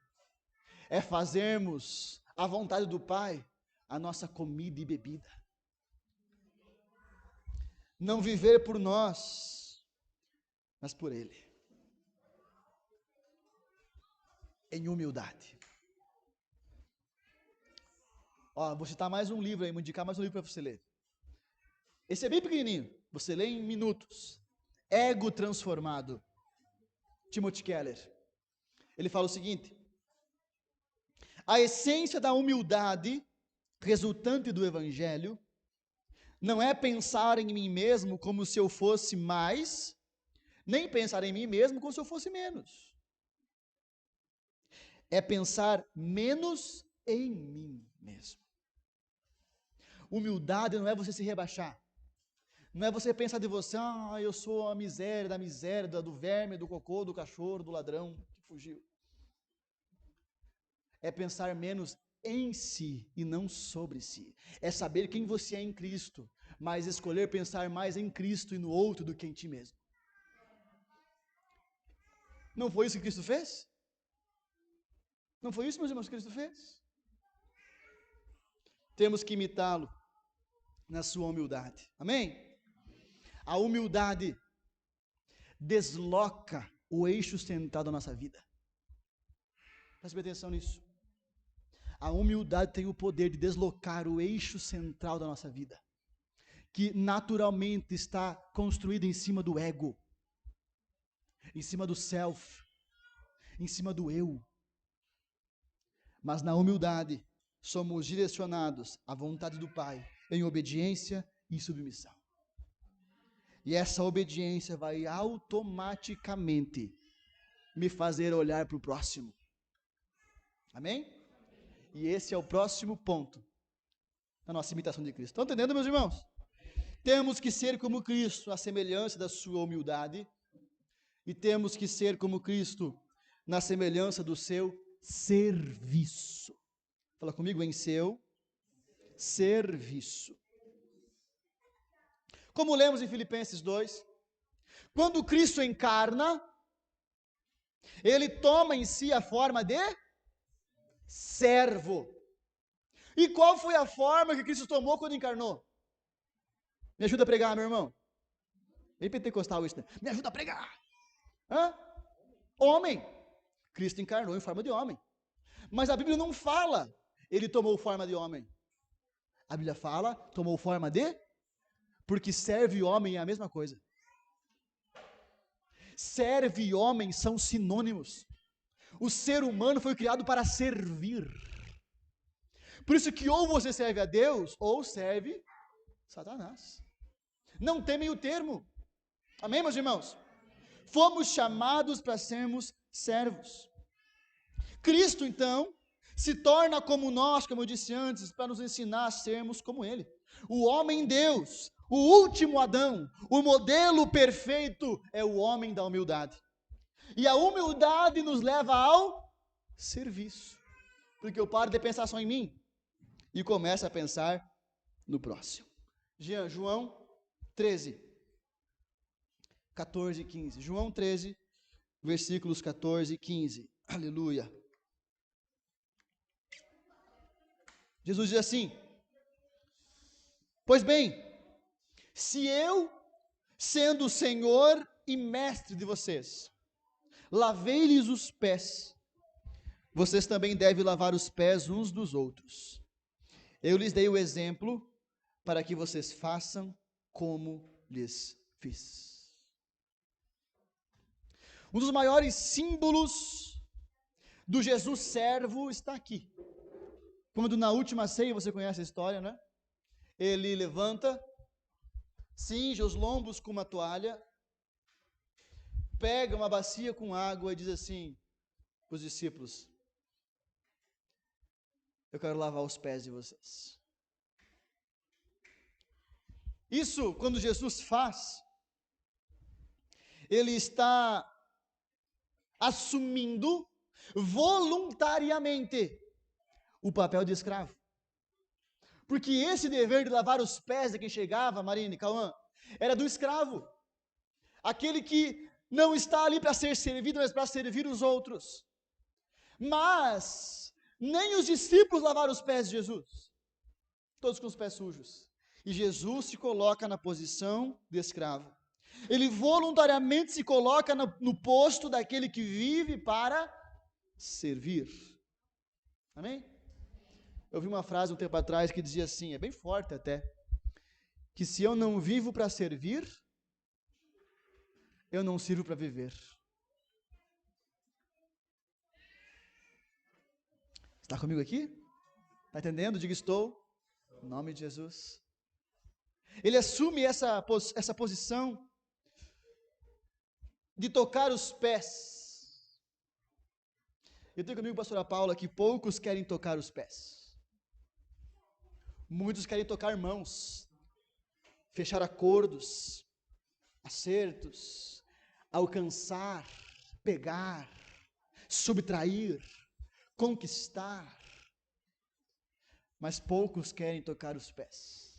é fazermos a vontade do Pai a nossa comida e bebida. Não viver por nós, mas por Ele. Em humildade. Vou citar mais um livro aí, vou indicar mais um livro para você ler. Esse é bem pequenininho, você lê em minutos. Ego Transformado, Timothy Keller. Ele fala o seguinte: a essência da humildade resultante do Evangelho não é pensar em mim mesmo como se eu fosse mais, nem pensar em mim mesmo como se eu fosse menos. É pensar menos em mim mesmo. Humildade não é você se rebaixar. Não é você pensar de você, eu sou a miséria, do verme, do cocô, do cachorro, do ladrão que fugiu. É pensar menos em si e não sobre si. É saber quem você é em Cristo, mas escolher pensar mais em Cristo e no outro do que em ti mesmo. Não foi isso que Cristo fez? Não foi isso, meus irmãos, que Cristo fez? Temos que imitá-lo na sua humildade. Amém? A humildade desloca o eixo central da nossa vida. Preste atenção nisso. A humildade tem o poder de deslocar o eixo central da nossa vida, que naturalmente está construído em cima do ego, em cima do self, em cima do eu. Mas na humildade, somos direcionados à vontade do Pai, em obediência e submissão. E essa obediência vai automaticamente me fazer olhar para o próximo. Amém? E esse é o próximo ponto na nossa imitação de Cristo. Estão entendendo, meus irmãos? Temos que ser como Cristo, a semelhança da sua humildade, e temos que ser como Cristo na semelhança do seu serviço. Fala comigo, em seu serviço. Como lemos em Filipenses 2, quando Cristo encarna, Ele toma em si a forma de servo. E qual foi a forma que Cristo tomou quando encarnou? Me ajuda a pregar, meu irmão. Bem pentecostal isso, né? Me ajuda a pregar. Homem. Cristo encarnou em forma de homem. Mas a Bíblia não fala, Ele tomou forma de homem. A Bíblia fala, tomou forma de... Porque servo e homem é a mesma coisa. Servo e homem são sinônimos. O ser humano foi criado para servir. Por isso que ou você serve a Deus, ou serve Satanás. Não tem meio termo. Amém, meus irmãos? Fomos chamados para sermos servos. Cristo, então, se torna como nós, como eu disse antes, para nos ensinar a sermos como Ele. O homem Deus, o último Adão, o modelo perfeito é o homem da humildade. E a humildade nos leva ao serviço. Porque eu paro de pensar só em mim e começo a pensar no próximo. João 13, 14 e 15. João 13, versículos 14 e 15. Aleluia. Jesus diz assim: pois bem, se eu, sendo o Senhor e mestre de vocês, lavei-lhes os pés, vocês também devem lavar os pés uns dos outros. Eu lhes dei o exemplo para que vocês façam como lhes fiz. Um dos maiores símbolos do Jesus servo está aqui. Quando na última ceia, você conhece a história, né? Ele levanta, cinge os lombos com uma toalha, pega uma bacia com água e diz assim para os discípulos: eu quero lavar os pés de vocês. Isso, quando Jesus faz, Ele está assumindo voluntariamente o papel de escravo. Porque esse dever de lavar os pés de quem chegava, Marina e Cauã, era do escravo. Aquele que não está ali para ser servido, mas para servir os outros. Mas nem os discípulos lavaram os pés de Jesus, todos com os pés sujos. E Jesus se coloca na posição de escravo. Ele voluntariamente se coloca no posto daquele que vive para servir. Amém? Eu vi uma frase um tempo atrás que dizia assim, é bem forte até, que se eu não vivo para servir, eu não sirvo para viver. Está comigo aqui? Está entendendo? Diga estou. Em nome de Jesus. Ele assume essa posição de tocar os pés. Eu tenho comigo a pastora Paula que poucos querem tocar os pés. Muitos querem tocar mãos, fechar acordos, acertos, alcançar, pegar, subtrair, conquistar. Mas poucos querem tocar os pés.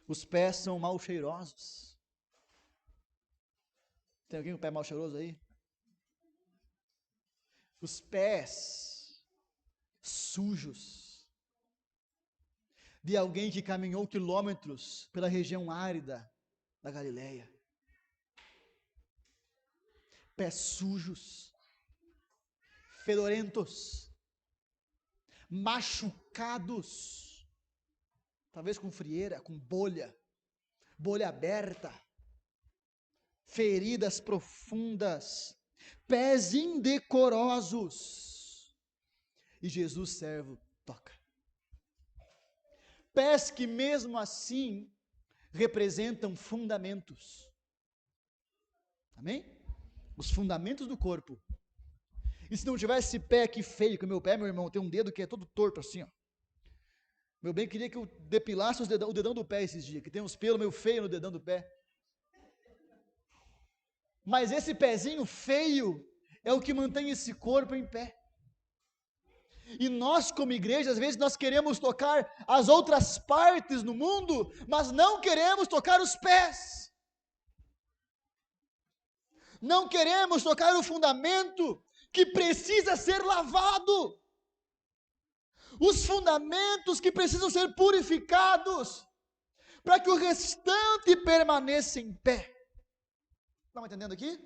Os pés são mal cheirosos. Tem alguém com o pé mal cheiroso aí? Os pés sujos de alguém que caminhou quilômetros pela região árida da Galileia. Pés sujos, fedorentos, machucados, talvez com frieira, com bolha aberta, feridas profundas, pés indecorosos. E Jesus, servo, toca. Pés que mesmo assim representam fundamentos. Amém? Os fundamentos do corpo. E se não tivesse pé aqui feio, que o meu pé, meu irmão, tem um dedo que é todo torto assim, ó. Meu bem queria que eu depilasse o dedão do pé esses dias, que tem uns pelos meio feio no dedão do pé. Mas esse pezinho feio é o que mantém esse corpo em pé. E nós, como igreja, às vezes nós queremos tocar as outras partes no mundo, mas não queremos tocar os pés. Não queremos tocar o fundamento que precisa ser lavado. Os fundamentos que precisam ser purificados, para que o restante permaneça em pé. Estão entendendo aqui?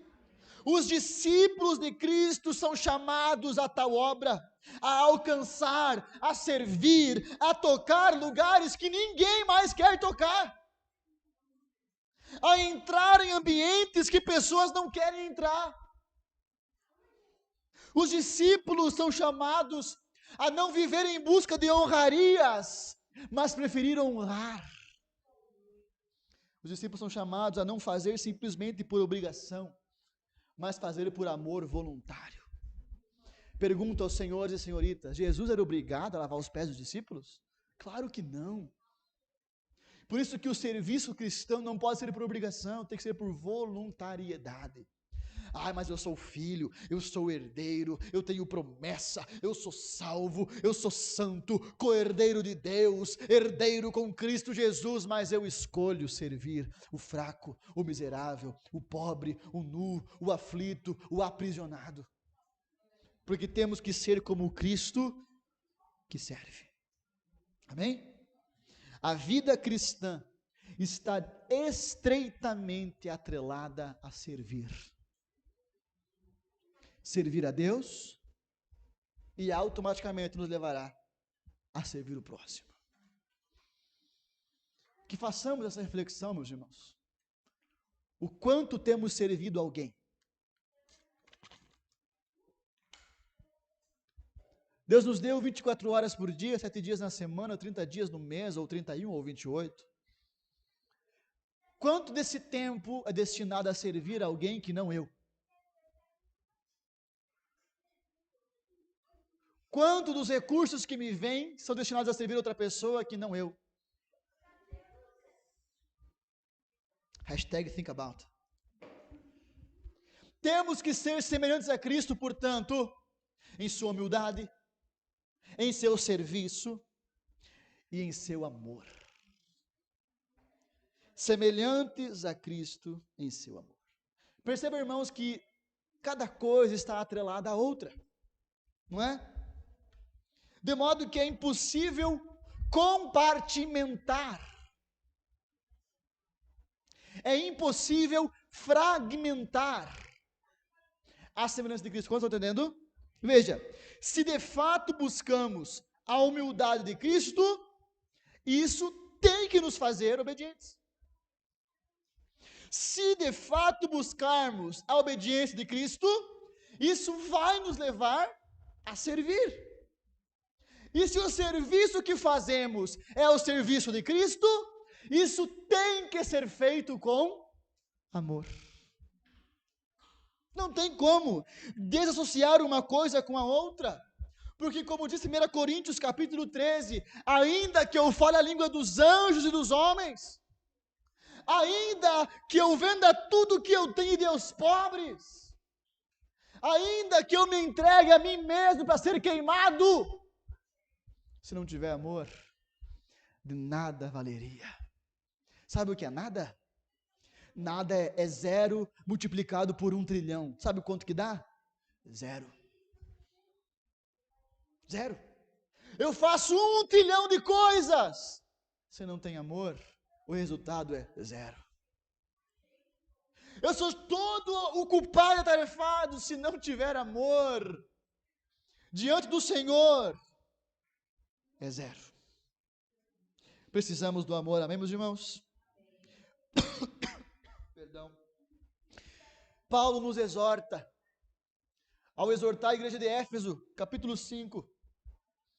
Os discípulos de Cristo são chamados a tal obra, a alcançar, a servir, a tocar lugares que ninguém mais quer tocar, a entrar em ambientes que pessoas não querem entrar. Os discípulos são chamados a não viver em busca de honrarias, mas preferir honrar. Os discípulos são chamados a não fazer simplesmente por obrigação, mas fazer por amor voluntário. Pergunto aos senhores e senhoritas, Jesus era obrigado a lavar os pés dos discípulos? Claro que não. Por isso que o serviço cristão não pode ser por obrigação, tem que ser por voluntariedade. Mas eu sou filho, eu sou herdeiro, eu tenho promessa, eu sou salvo, eu sou santo, co-herdeiro de Deus, herdeiro com Cristo Jesus, mas eu escolho servir o fraco, o miserável, o pobre, o nu, o aflito, o aprisionado. Porque temos que ser como o Cristo que serve. Amém? A vida cristã está estreitamente atrelada a servir. Servir a Deus e automaticamente nos levará a servir o próximo. Que façamos essa reflexão, meus irmãos. O quanto temos servido alguém. Deus nos deu 24 horas por dia, 7 dias na semana, 30 dias no mês, ou 31 ou 28. Quanto desse tempo é destinado a servir alguém que não eu? Quanto dos recursos que me vêm são destinados a servir outra pessoa que não eu? #ThinkAbout. Temos que ser semelhantes a Cristo, portanto, em sua humildade, em seu serviço, e em seu amor. Semelhantes a Cristo em seu amor. Perceba, irmãos, que cada coisa está atrelada à outra, não é? De modo que é impossível compartimentar, é impossível fragmentar a semelhança de Cristo. Quantos estão entendendo? Veja, se de fato buscamos a humildade de Cristo, isso tem que nos fazer obedientes. Se de fato buscarmos a obediência de Cristo, isso vai nos levar a servir. E se o serviço que fazemos é o serviço de Cristo, isso tem que ser feito com amor. Não tem como desassociar uma coisa com a outra. Porque como diz 1 Coríntios capítulo 13, ainda que eu fale a língua dos anjos e dos homens, ainda que eu venda tudo que eu tenho e dê aos pobres, ainda que eu me entregue a mim mesmo para ser queimado, se não tiver amor, de nada valeria. Sabe o que é nada? Nada é zero multiplicado por 1 trilhão. Sabe quanto que dá? Zero. Zero. Eu faço 1 trilhão de coisas. Se não tem amor, o resultado é zero. Eu sou todo ocupado e atarefado. Se não tiver amor diante do Senhor, é zero. Precisamos do amor, amém, meus irmãos? Perdão. Paulo nos exorta, ao exortar a igreja de Éfeso, capítulo 5,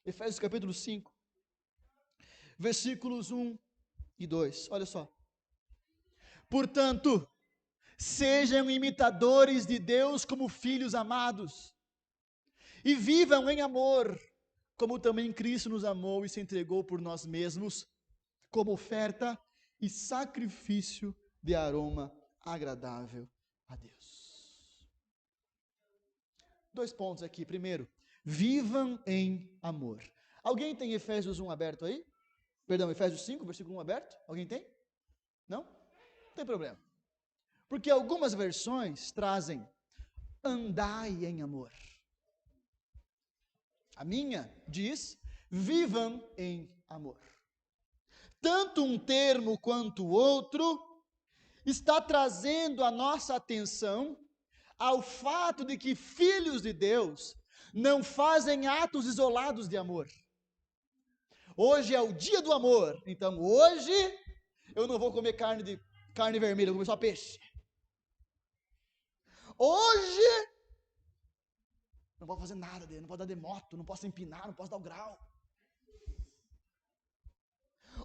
Efésios capítulo 5, versículos 1 e 2, olha só. Portanto, sejam imitadores de Deus como filhos amados, e vivam em amor, como também Cristo nos amou e se entregou por nós mesmos, como oferta e sacrifício de aroma agradável a Deus. 2 pontos aqui. Primeiro, vivam em amor. Alguém tem Efésios 1 aberto aí? Perdão, Efésios 5, versículo 1 aberto? Alguém tem? Não? Não tem problema. Porque algumas versões trazem andai em amor. A minha diz vivam em amor. Tanto um termo quanto o outro está trazendo a nossa atenção ao fato de que filhos de Deus não fazem atos isolados de amor. Hoje é o dia do amor, então hoje eu não vou comer carne vermelha, eu vou comer só peixe. Hoje não posso fazer nada, não posso dar de moto, não posso empinar, não posso dar o grau.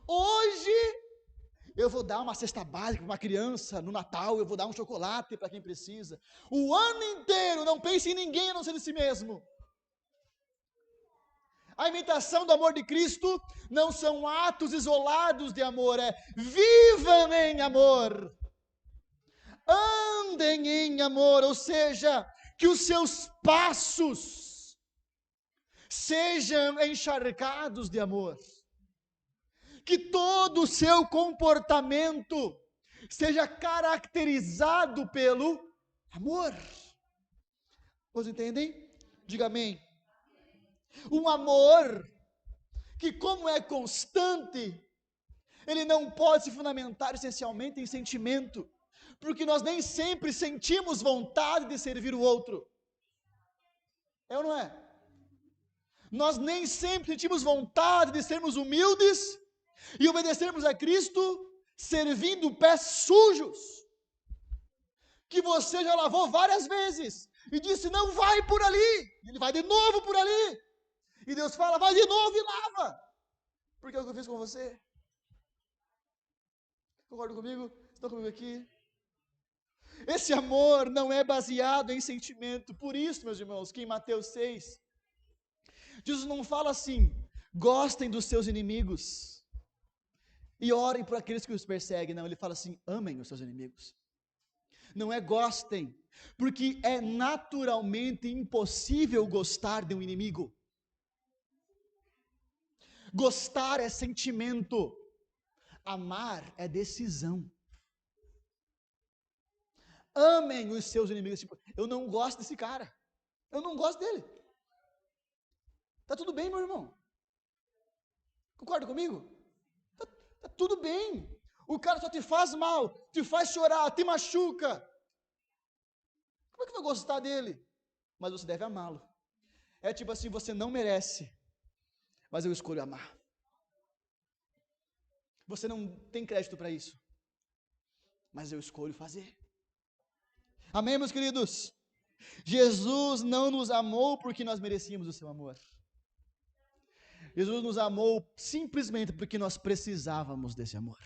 Hoje eu vou dar uma cesta básica para uma criança no Natal, eu vou dar um chocolate para quem precisa. O ano inteiro não pense em ninguém a não ser em si mesmo. A imitação do amor de Cristo não são atos isolados de amor, é vivam em amor. Andem em amor, ou seja, que os seus passos sejam encharcados de amor. Que todo o seu comportamento seja caracterizado pelo amor. Vocês entendem? Diga amém. Um amor que, como é constante, ele não pode se fundamentar essencialmente em sentimento, porque nós nem sempre sentimos vontade de servir o outro. É ou não é? Nós nem sempre sentimos vontade de sermos humildes e obedecermos a Cristo servindo pés sujos, que você já lavou várias vezes e disse não vai por ali, ele vai de novo por ali, e Deus fala vai de novo e lava, porque é o que eu fiz com você. Concorda comigo? Estão comigo aqui? Esse amor não é baseado em sentimento. Por isso, meus irmãos, que em Mateus 6 Jesus não fala assim, gostem dos seus inimigos e orem por aqueles que os perseguem. Não, ele fala assim, amem os seus inimigos. Não é gostem, porque é naturalmente impossível gostar de um inimigo. Gostar é sentimento. Amar é decisão. Amem os seus inimigos. Tipo, eu não gosto desse cara. Eu não gosto dele. Tá tudo bem, meu irmão? Concorda comigo? Tá tudo bem. O cara só te faz mal, te faz chorar, te machuca. Como é que vai gostar dele? Mas você deve amá-lo. É tipo assim, você não merece, mas eu escolho amar. Você não tem crédito para isso, mas eu escolho fazer. Amém, meus queridos? Jesus não nos amou porque nós merecíamos o seu amor. Jesus nos amou simplesmente porque nós precisávamos desse amor.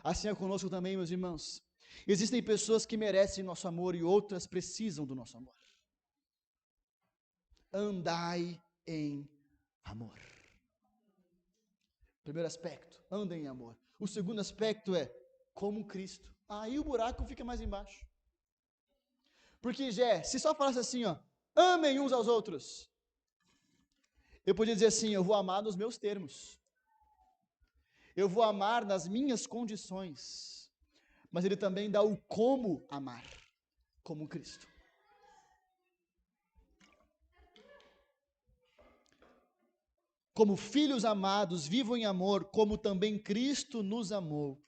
Assim é conosco também, meus irmãos. Existem pessoas que merecem nosso amor e outras precisam do nosso amor. Andai em amor. Primeiro aspecto, andem em amor. O segundo aspecto é como Cristo. Aí o buraco fica mais embaixo. Porque, se só falasse assim, ó, amem uns aos outros, eu podia dizer assim, eu vou amar nos meus termos. Eu vou amar nas minhas condições. Mas ele também dá o como amar, como Cristo. Como filhos amados, vivam em amor, como também Cristo nos amou.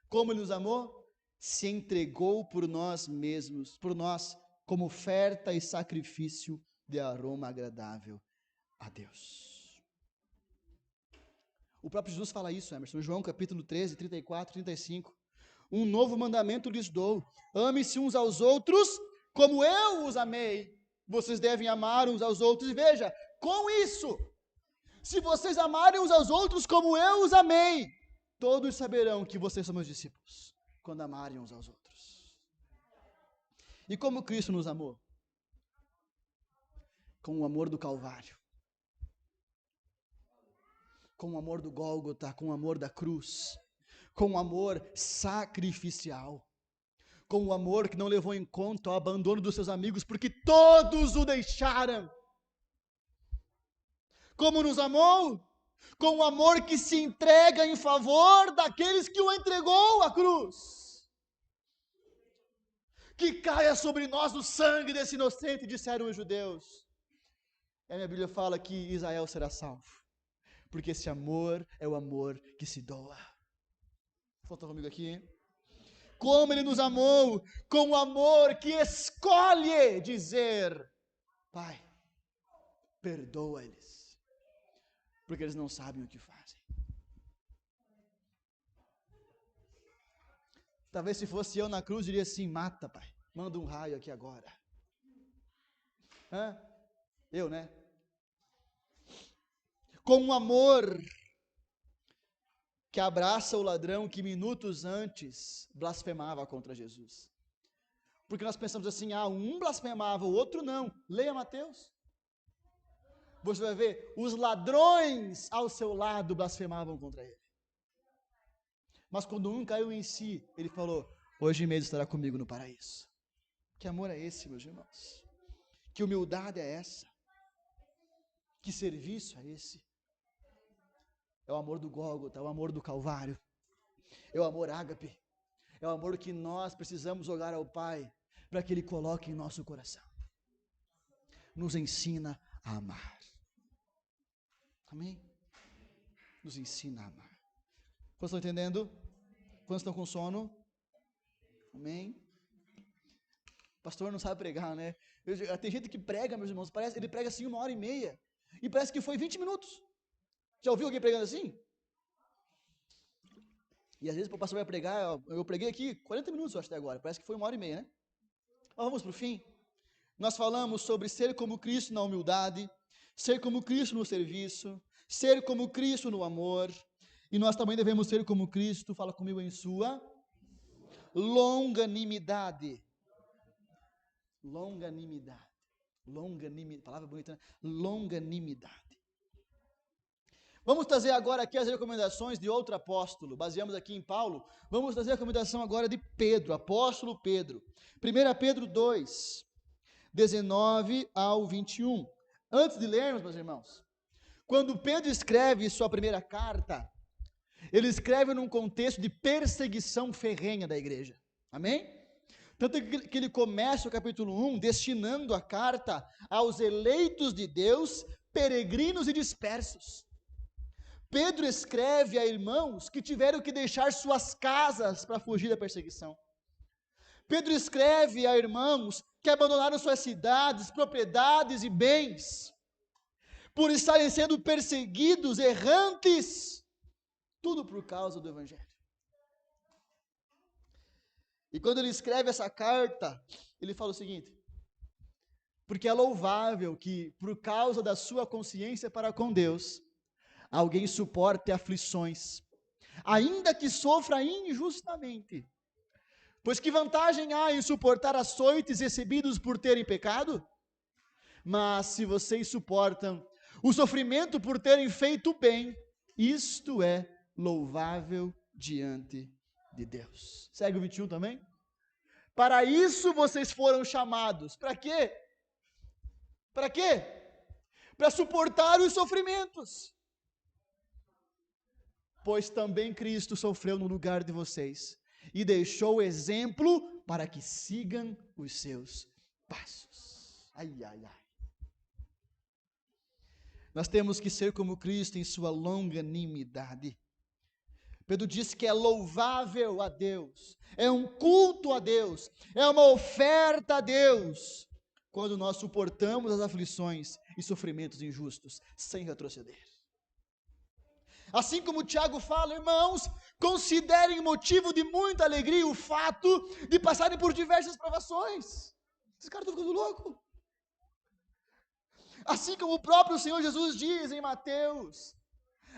Como ele nos amou? Se entregou por nós mesmos, por nós, como oferta e sacrifício de aroma agradável a Deus. O próprio Jesus fala isso, Emerson, João capítulo 13, 34, 35. Um novo mandamento lhes dou, ame-se uns aos outros, como eu os amei. Vocês devem amar uns aos outros, e veja, com isso, se vocês amarem uns aos outros como eu os amei, todos saberão que vocês são meus discípulos, quando amarem uns aos outros. E como Cristo nos amou? Com o amor do Calvário, com o amor do Gólgota, com o amor da cruz, com o amor sacrificial, com o amor que não levou em conta o abandono dos seus amigos, porque todos o deixaram. Como nos amou? Com o amor que se entrega em favor daqueles que o entregou à cruz. Que caia sobre nós o sangue desse inocente, disseram os judeus. E a minha Bíblia fala que Israel será salvo, porque esse amor é o amor que se doa. Falta comigo aqui. Como ele nos amou, com o amor que escolhe dizer: Pai, perdoa-lhes, porque eles não sabem o que fazem. Talvez se fosse eu na cruz, diria assim: mata, Pai, manda um raio aqui agora. Eu, né? Com um amor que abraça o ladrão que minutos antes blasfemava contra Jesus. Porque nós pensamos assim, um blasfemava, o outro não. Leia Mateus. Você vai ver, os ladrões ao seu lado blasfemavam contra ele. Mas quando um caiu em si, ele falou: hoje mesmo estará comigo no paraíso. Que amor é esse, meus irmãos? Que humildade é essa? Que serviço é esse? É o amor do Gólgota, é o amor do Calvário, é o amor ágape, é o amor que nós precisamos rogar ao Pai, para que Ele coloque em nosso coração. Nos ensina a amar. Amém? Nos ensina a amar. Quantos estão entendendo? Quantos estão com sono? Amém? Pastor não sabe pregar, né? Tem gente que prega, meus irmãos, ele prega assim 1h30, e parece que foi 20 minutos. Já ouviu alguém pregando assim? E às vezes o pastor vai pregar, eu preguei aqui 40 minutos, eu acho, até agora, parece que foi 1h30, né? Mas vamos para o fim. Nós falamos sobre ser como Cristo na humildade, ser como Cristo no serviço, ser como Cristo no amor, e nós também devemos ser como Cristo, fala comigo, em sua longanimidade. Longanimidade. Palavra bonita, né? Longanimidade. Vamos trazer agora aqui as recomendações de outro apóstolo. Baseamos aqui em Paulo. Vamos trazer a recomendação agora de Pedro, apóstolo Pedro. 1 Pedro 2, 19 ao 21. Antes de lermos, meus irmãos, Quando Pedro escreve sua primeira carta, ele escreve num contexto de perseguição ferrenha da igreja. Amém? Tanto que ele começa o capítulo 1 destinando a carta aos eleitos de Deus, peregrinos e dispersos. Pedro escreve a irmãos que tiveram que deixar suas casas para fugir da perseguição. Pedro escreve a irmãos que abandonaram suas cidades, propriedades e bens, por estarem sendo perseguidos, errantes, tudo por causa do Evangelho. E quando ele escreve essa carta, ele fala o seguinte: porque é louvável que, por causa da sua consciência para com Deus, alguém suporte aflições, ainda que sofra injustamente. Pois que vantagem há em suportar açoites recebidos por terem pecado? Mas se vocês suportam o sofrimento por terem feito o bem, isto é louvável diante de Deus. Segue o 21 também. Para isso vocês foram chamados. Para quê? Para quê? Para suportar os sofrimentos. Pois também Cristo sofreu no lugar de vocês e deixou exemplo para que sigam os seus passos. Ai, ai, ai. Nós temos que ser como Cristo em sua longanimidade. Pedro diz que é louvável a Deus, é um culto a Deus, é uma oferta a Deus, quando nós suportamos as aflições e sofrimentos injustos, sem retroceder. Assim como Tiago fala, irmãos, considerem motivo de muita alegria o fato de passarem por diversas provações. Esses caras estão ficando loucos. Assim como o próprio Senhor Jesus diz em Mateus: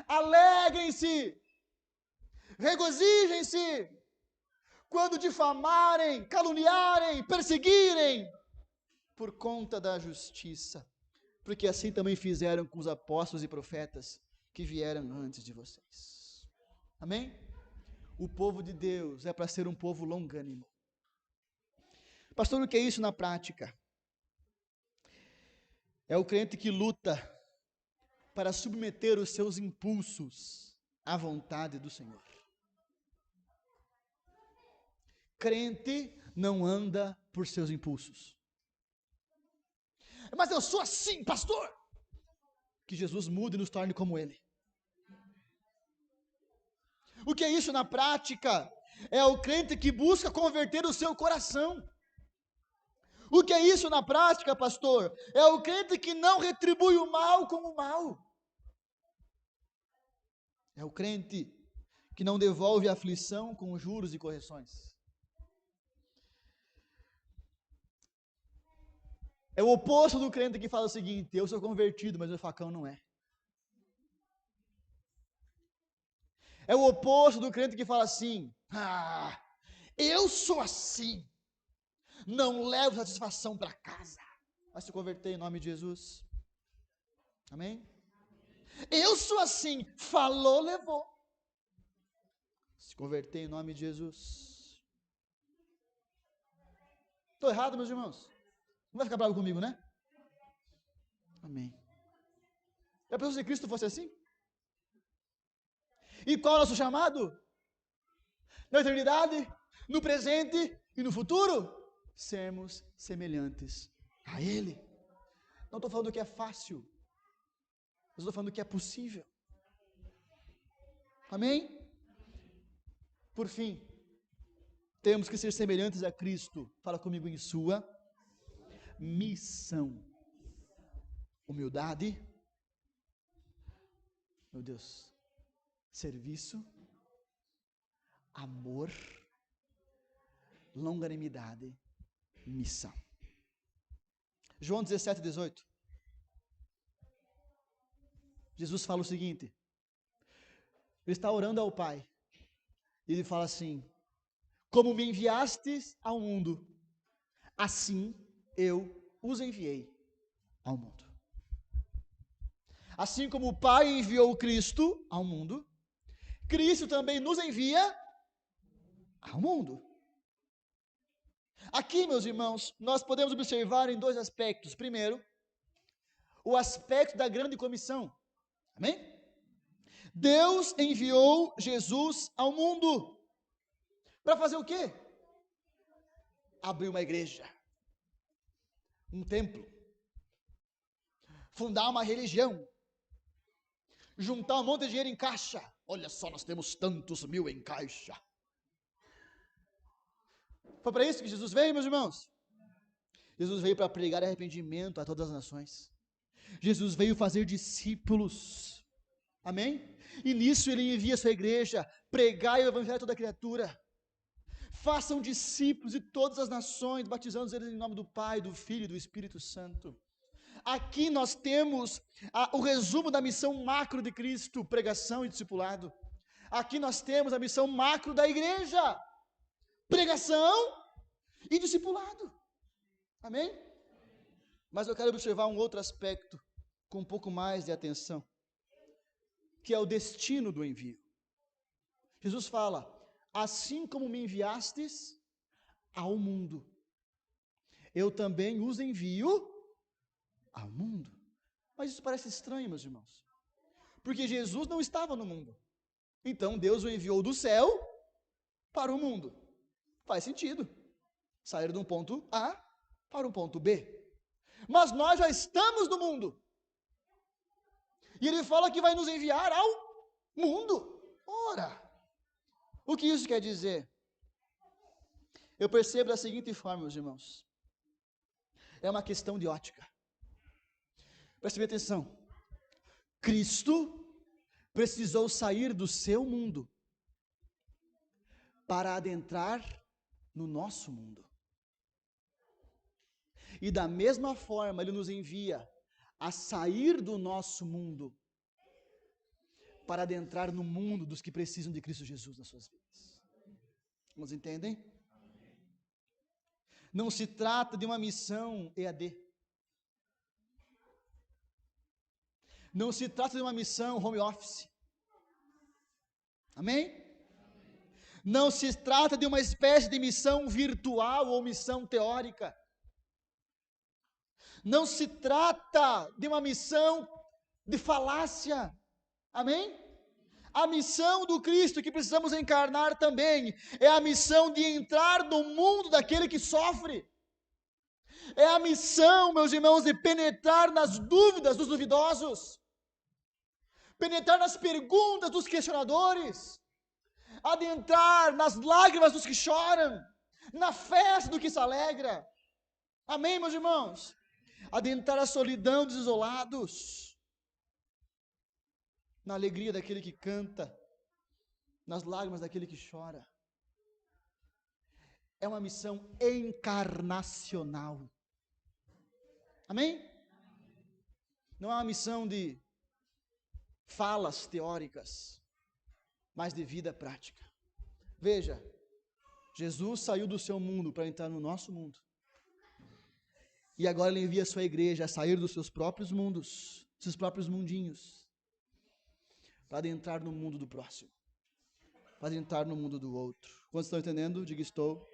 alegrem-se, regozijem-se, quando difamarem, caluniarem, perseguirem, por conta da justiça, porque assim também fizeram com os apóstolos e profetas que vieram antes de vocês. Amém? O povo de Deus é para ser um povo longânimo. Pastor, o que é isso na prática? É o crente que luta para submeter os seus impulsos à vontade do Senhor. Crente não anda por seus impulsos. Mas eu sou assim, pastor. Que Jesus mude e nos torne como Ele. O que é isso na prática? É o crente que busca converter o seu coração. O que é isso na prática, pastor? É o crente que não retribui o mal com o mal. É o crente que não devolve a aflição com juros e correções. É o oposto do crente que fala o seguinte: eu sou convertido, mas meu facão não é. É o oposto do crente que fala assim: eu sou assim, não levo satisfação para casa. Vai se converter em nome de Jesus. Amém? Eu sou assim, falou, levou. Se converter em nome de Jesus. Estou errado, meus irmãos? Não vai ficar bravo comigo, né? Amém. Já pensou se Cristo fosse assim? E qual é o nosso chamado? Na eternidade, no presente e no futuro, sermos semelhantes a Ele. Não estou falando que é fácil, mas estou falando que é possível. Amém? Por fim, temos que ser semelhantes a Cristo. Fala comigo em sua missão. Humildade. Meu Deus. Serviço. Amor. Longanimidade. Missão. João 17, 18. Jesus fala o seguinte. Ele está orando ao Pai. E ele fala assim: como me enviastes ao mundo, assim eu os enviei ao mundo. Assim como o Pai enviou Cristo ao mundo, Cristo também nos envia ao mundo. Aqui, meus irmãos, nós podemos observar em dois aspectos. Primeiro, o aspecto da grande comissão. Amém? Deus enviou Jesus ao mundo. Para fazer o quê? Abrir uma igreja, um templo, fundar uma religião, juntar um monte de dinheiro em caixa. Olha só, nós temos tantos mil em caixa. Foi para isso que Jesus veio, meus irmãos? Jesus veio para pregar arrependimento a todas as nações. Jesus veio fazer discípulos. Amém? E nisso ele envia a sua igreja, pregai o evangelho a toda criatura. Façam discípulos de todas as nações, batizando eles em nome do Pai, do Filho e do Espírito Santo. Aqui nós temos o resumo da missão macro de Cristo, pregação e discipulado. Aqui nós temos a missão macro da igreja, pregação e discipulado. Amém? Mas eu quero observar um outro aspecto com um pouco mais de atenção, que é o destino do envio. Jesus fala: assim como me enviastes ao mundo, eu também os envio ao mundo. Mas isso parece estranho, meus irmãos, porque Jesus não estava no mundo, então Deus o enviou do céu para o mundo. Faz sentido, sair de um ponto A para um ponto B. Mas nós já estamos no mundo, e ele fala que vai nos enviar ao mundo. Ora, o que isso quer dizer? Eu percebo da seguinte forma, meus irmãos, é uma questão de ótica. Preste bem atenção. Cristo precisou sair do seu mundo para adentrar no nosso mundo. E da mesma forma ele nos envia a sair do nosso mundo para adentrar no mundo dos que precisam de Cristo Jesus nas suas vidas. Vocês entendem? Não se trata de uma missão EAD. Não se trata de uma missão home office. Amém? Não se trata de uma espécie de missão virtual ou missão teórica. Não se trata de uma missão de falácia. Amém? A missão do Cristo que precisamos encarnar também é a missão de entrar no mundo daquele que sofre. É a missão, meus irmãos, de penetrar nas dúvidas dos duvidosos, penetrar nas perguntas dos questionadores, adentrar nas lágrimas dos que choram, na festa do que se alegra. Amém, meus irmãos? Adentrar a solidão dos isolados, na alegria daquele que canta, nas lágrimas daquele que chora. É uma missão encarnacional. Amém? Não é uma missão de falas teóricas, mas de vida prática. Veja, Jesus saiu do seu mundo para entrar no nosso mundo. E agora ele envia a sua igreja a sair dos seus próprios mundos, seus próprios mundinhos, para adentrar no mundo do próximo, para adentrar no mundo do outro. Quantos estão entendendo? Diga estou.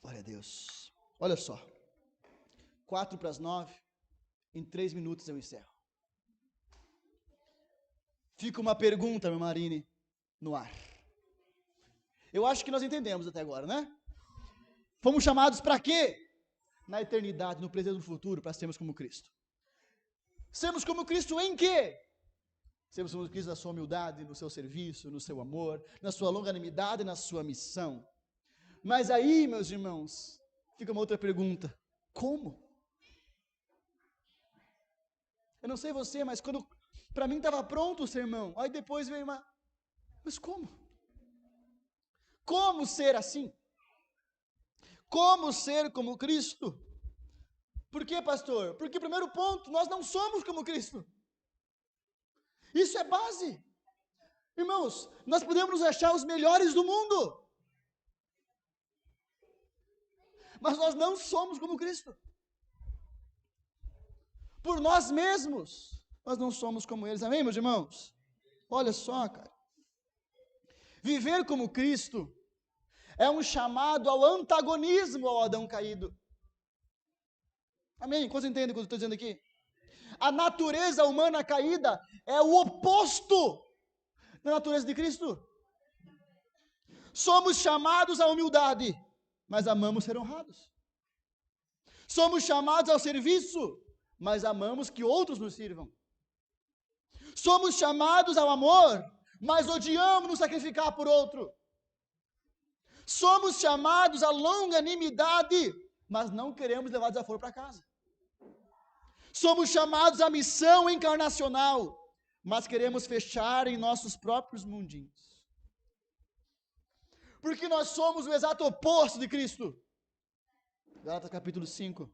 Glória a Deus. Olha só, 8:45, em 3 minutos eu encerro. Fica uma pergunta, meu Marine, no ar. Eu acho que nós entendemos até agora, né? Fomos chamados para quê? Na eternidade, no presente e no futuro, para sermos como Cristo. Sermos como Cristo em quê? Sermos como Cristo na sua humildade, no seu serviço, no seu amor, na sua longanimidade, na sua missão. Mas aí, meus irmãos, fica uma outra pergunta. Como? Eu não sei você, mas quando para mim estava pronto o sermão, aí depois veio uma... Mas como? Como ser assim? Como ser como Cristo? Por quê, pastor? Porque, primeiro ponto, nós não somos como Cristo. Isso é base. Irmãos, nós podemos nos achar os melhores do mundo, mas nós não somos como Cristo. Por nós mesmos, nós não somos como eles. Amém, meus irmãos? Olha só, cara. Viver como Cristo é um chamado ao antagonismo ao Adão caído. Amém? Quantos entendem o que eu estou dizendo aqui? A natureza humana caída é o oposto da natureza de Cristo. Somos chamados à humildade, mas amamos ser honrados. Somos chamados ao serviço, mas amamos que outros nos sirvam. Somos chamados ao amor, mas odiamos nos sacrificar por outro. Somos chamados à longanimidade, mas não queremos levar desaforo para casa. Somos chamados à missão encarnacional, mas queremos fechar em nossos próprios mundinhos. Porque nós somos o exato oposto de Cristo. Gálatas capítulo 5,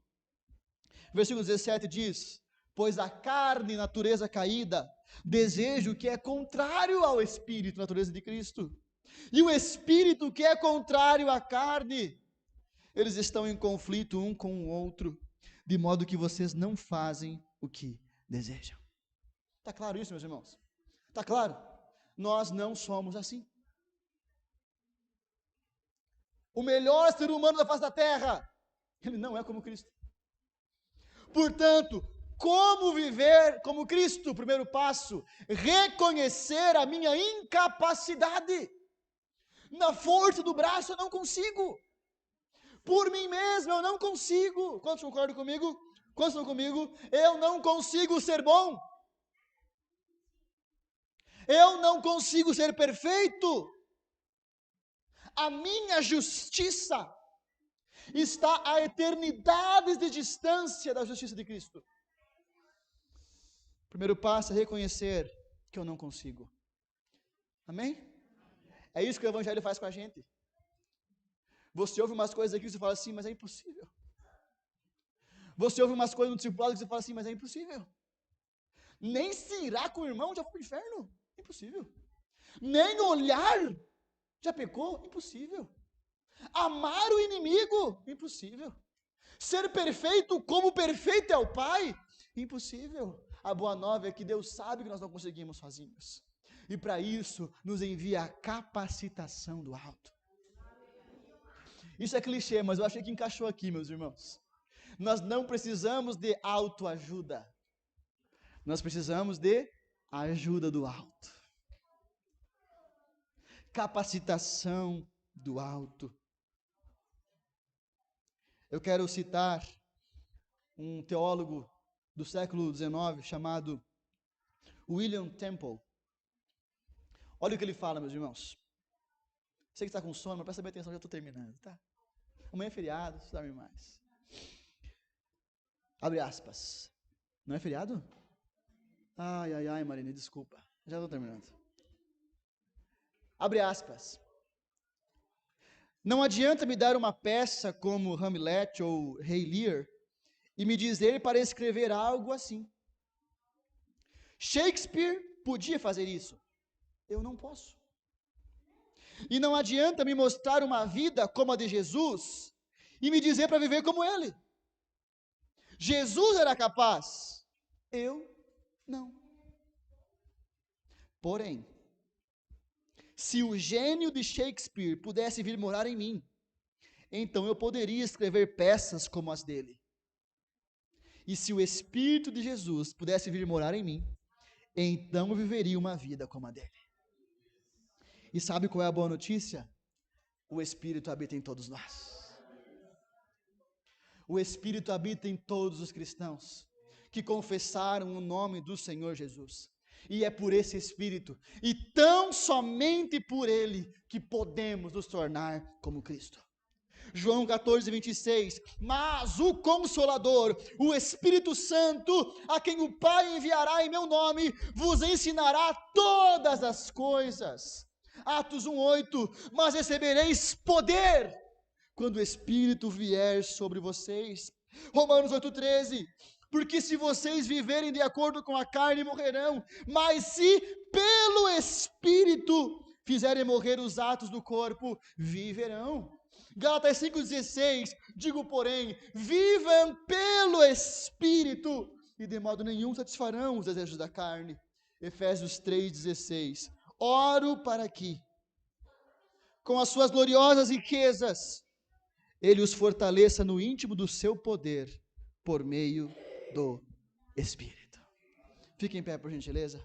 versículo 17 diz: pois a carne, natureza caída, deseja o que é contrário ao Espírito, natureza de Cristo. E o Espírito que é contrário à carne, eles estão em conflito um com o outro, de modo que vocês não fazem o que desejam. Está claro isso, meus irmãos? Está claro? Nós não somos assim. O melhor ser humano da face da terra, ele não é como Cristo. Portanto, como viver como Cristo? Primeiro passo, reconhecer a minha incapacidade. Na força do braço eu não consigo. Por mim mesmo eu não consigo. Quantos concordam comigo? Quantos estão comigo? Eu não consigo ser bom. Eu não consigo ser perfeito. A minha justiça está a eternidades de distância da justiça de Cristo. Primeiro passo é reconhecer que eu não consigo. Amém? É isso que o Evangelho faz com a gente. Você ouve umas coisas aqui e você fala assim, mas é impossível. Você ouve umas coisas no discipulado que você fala assim, mas é impossível. Nem se irá com o irmão já foi para o inferno. Impossível. Nem olhar já pecou. Impossível. Amar o inimigo. Impossível. Ser perfeito como perfeito é o Pai. Impossível. A boa nova é que Deus sabe que nós não conseguimos sozinhos. E para isso nos envia a capacitação do alto. Isso é clichê, mas eu achei que encaixou aqui, meus irmãos. Nós não precisamos de autoajuda. Nós precisamos de ajuda do alto. Capacitação do alto. Eu quero citar um teólogo do século XIX chamado William Temple. Olha o que ele fala, meus irmãos. Você que está com sono, mas presta bem atenção, já estou terminando, tá? Amanhã é feriado, você dorme mais. Abre aspas. Não é feriado? Ai, Marina, desculpa. Já estou terminando. Abre aspas. Não adianta me dar uma peça como Hamlet ou Rei Lear e me dizer para escrever algo assim. Shakespeare podia fazer isso. Eu não posso. E não adianta me mostrar uma vida como a de Jesus e me dizer para viver como ele. Jesus era capaz, eu não. Porém, se o gênio de Shakespeare pudesse vir morar em mim, então eu poderia escrever peças como as dele. E se o Espírito de Jesus pudesse vir morar em mim, então eu viveria uma vida como a dele. E sabe qual é a boa notícia? O Espírito habita em todos nós. O Espírito habita em todos os cristãos que confessaram o nome do Senhor Jesus. E é por esse Espírito, e tão somente por Ele, que podemos nos tornar como Cristo. João 14, 26, mas o Consolador, o Espírito Santo, a quem o Pai enviará em meu nome, vos ensinará todas as coisas. Atos 1, 8, mas recebereis poder, quando o Espírito vier sobre vocês. Romanos 8, 13, porque se vocês viverem de acordo com a carne, morrerão, mas se pelo Espírito fizerem morrer os atos do corpo, viverão. Gálatas 5,16, digo porém, vivam pelo Espírito, e de modo nenhum satisfarão os desejos da carne. Efésios 3,16, oro para que, com as suas gloriosas riquezas, Ele os fortaleça no íntimo do seu poder, por meio do Espírito. Fique em pé, por gentileza.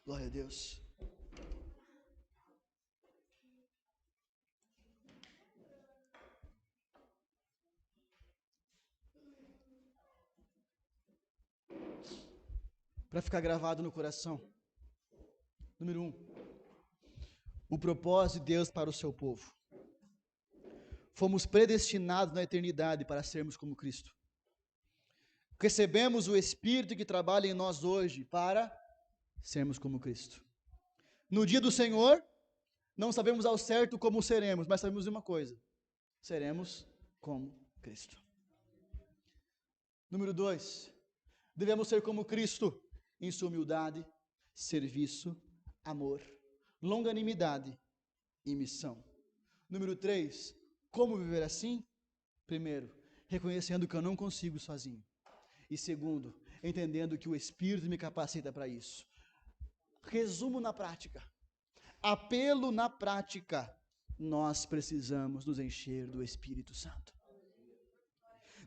Glória a Deus. Para ficar gravado no coração. Número 1. O propósito de Deus para o seu povo. Fomos predestinados na eternidade para sermos como Cristo. Recebemos o Espírito que trabalha em nós hoje para sermos como Cristo. No dia do Senhor, não sabemos ao certo como seremos, mas sabemos de uma coisa: seremos como Cristo. Número 2, devemos ser como Cristo em sua humildade, serviço, amor, longanimidade e missão. Número 3, como viver assim? Primeiro, reconhecendo que eu não consigo sozinho. E segundo, entendendo que o Espírito me capacita para isso. Resumo na prática. Apelo na prática. Nós precisamos nos encher do Espírito Santo.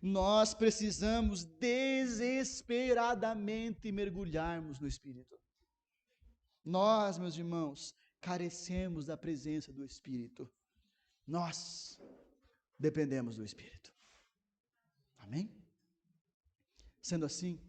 Nós precisamos desesperadamente mergulharmos no Espírito. Nós, meus irmãos, carecemos da presença do Espírito. Nós dependemos do Espírito. Amém? Sendo assim,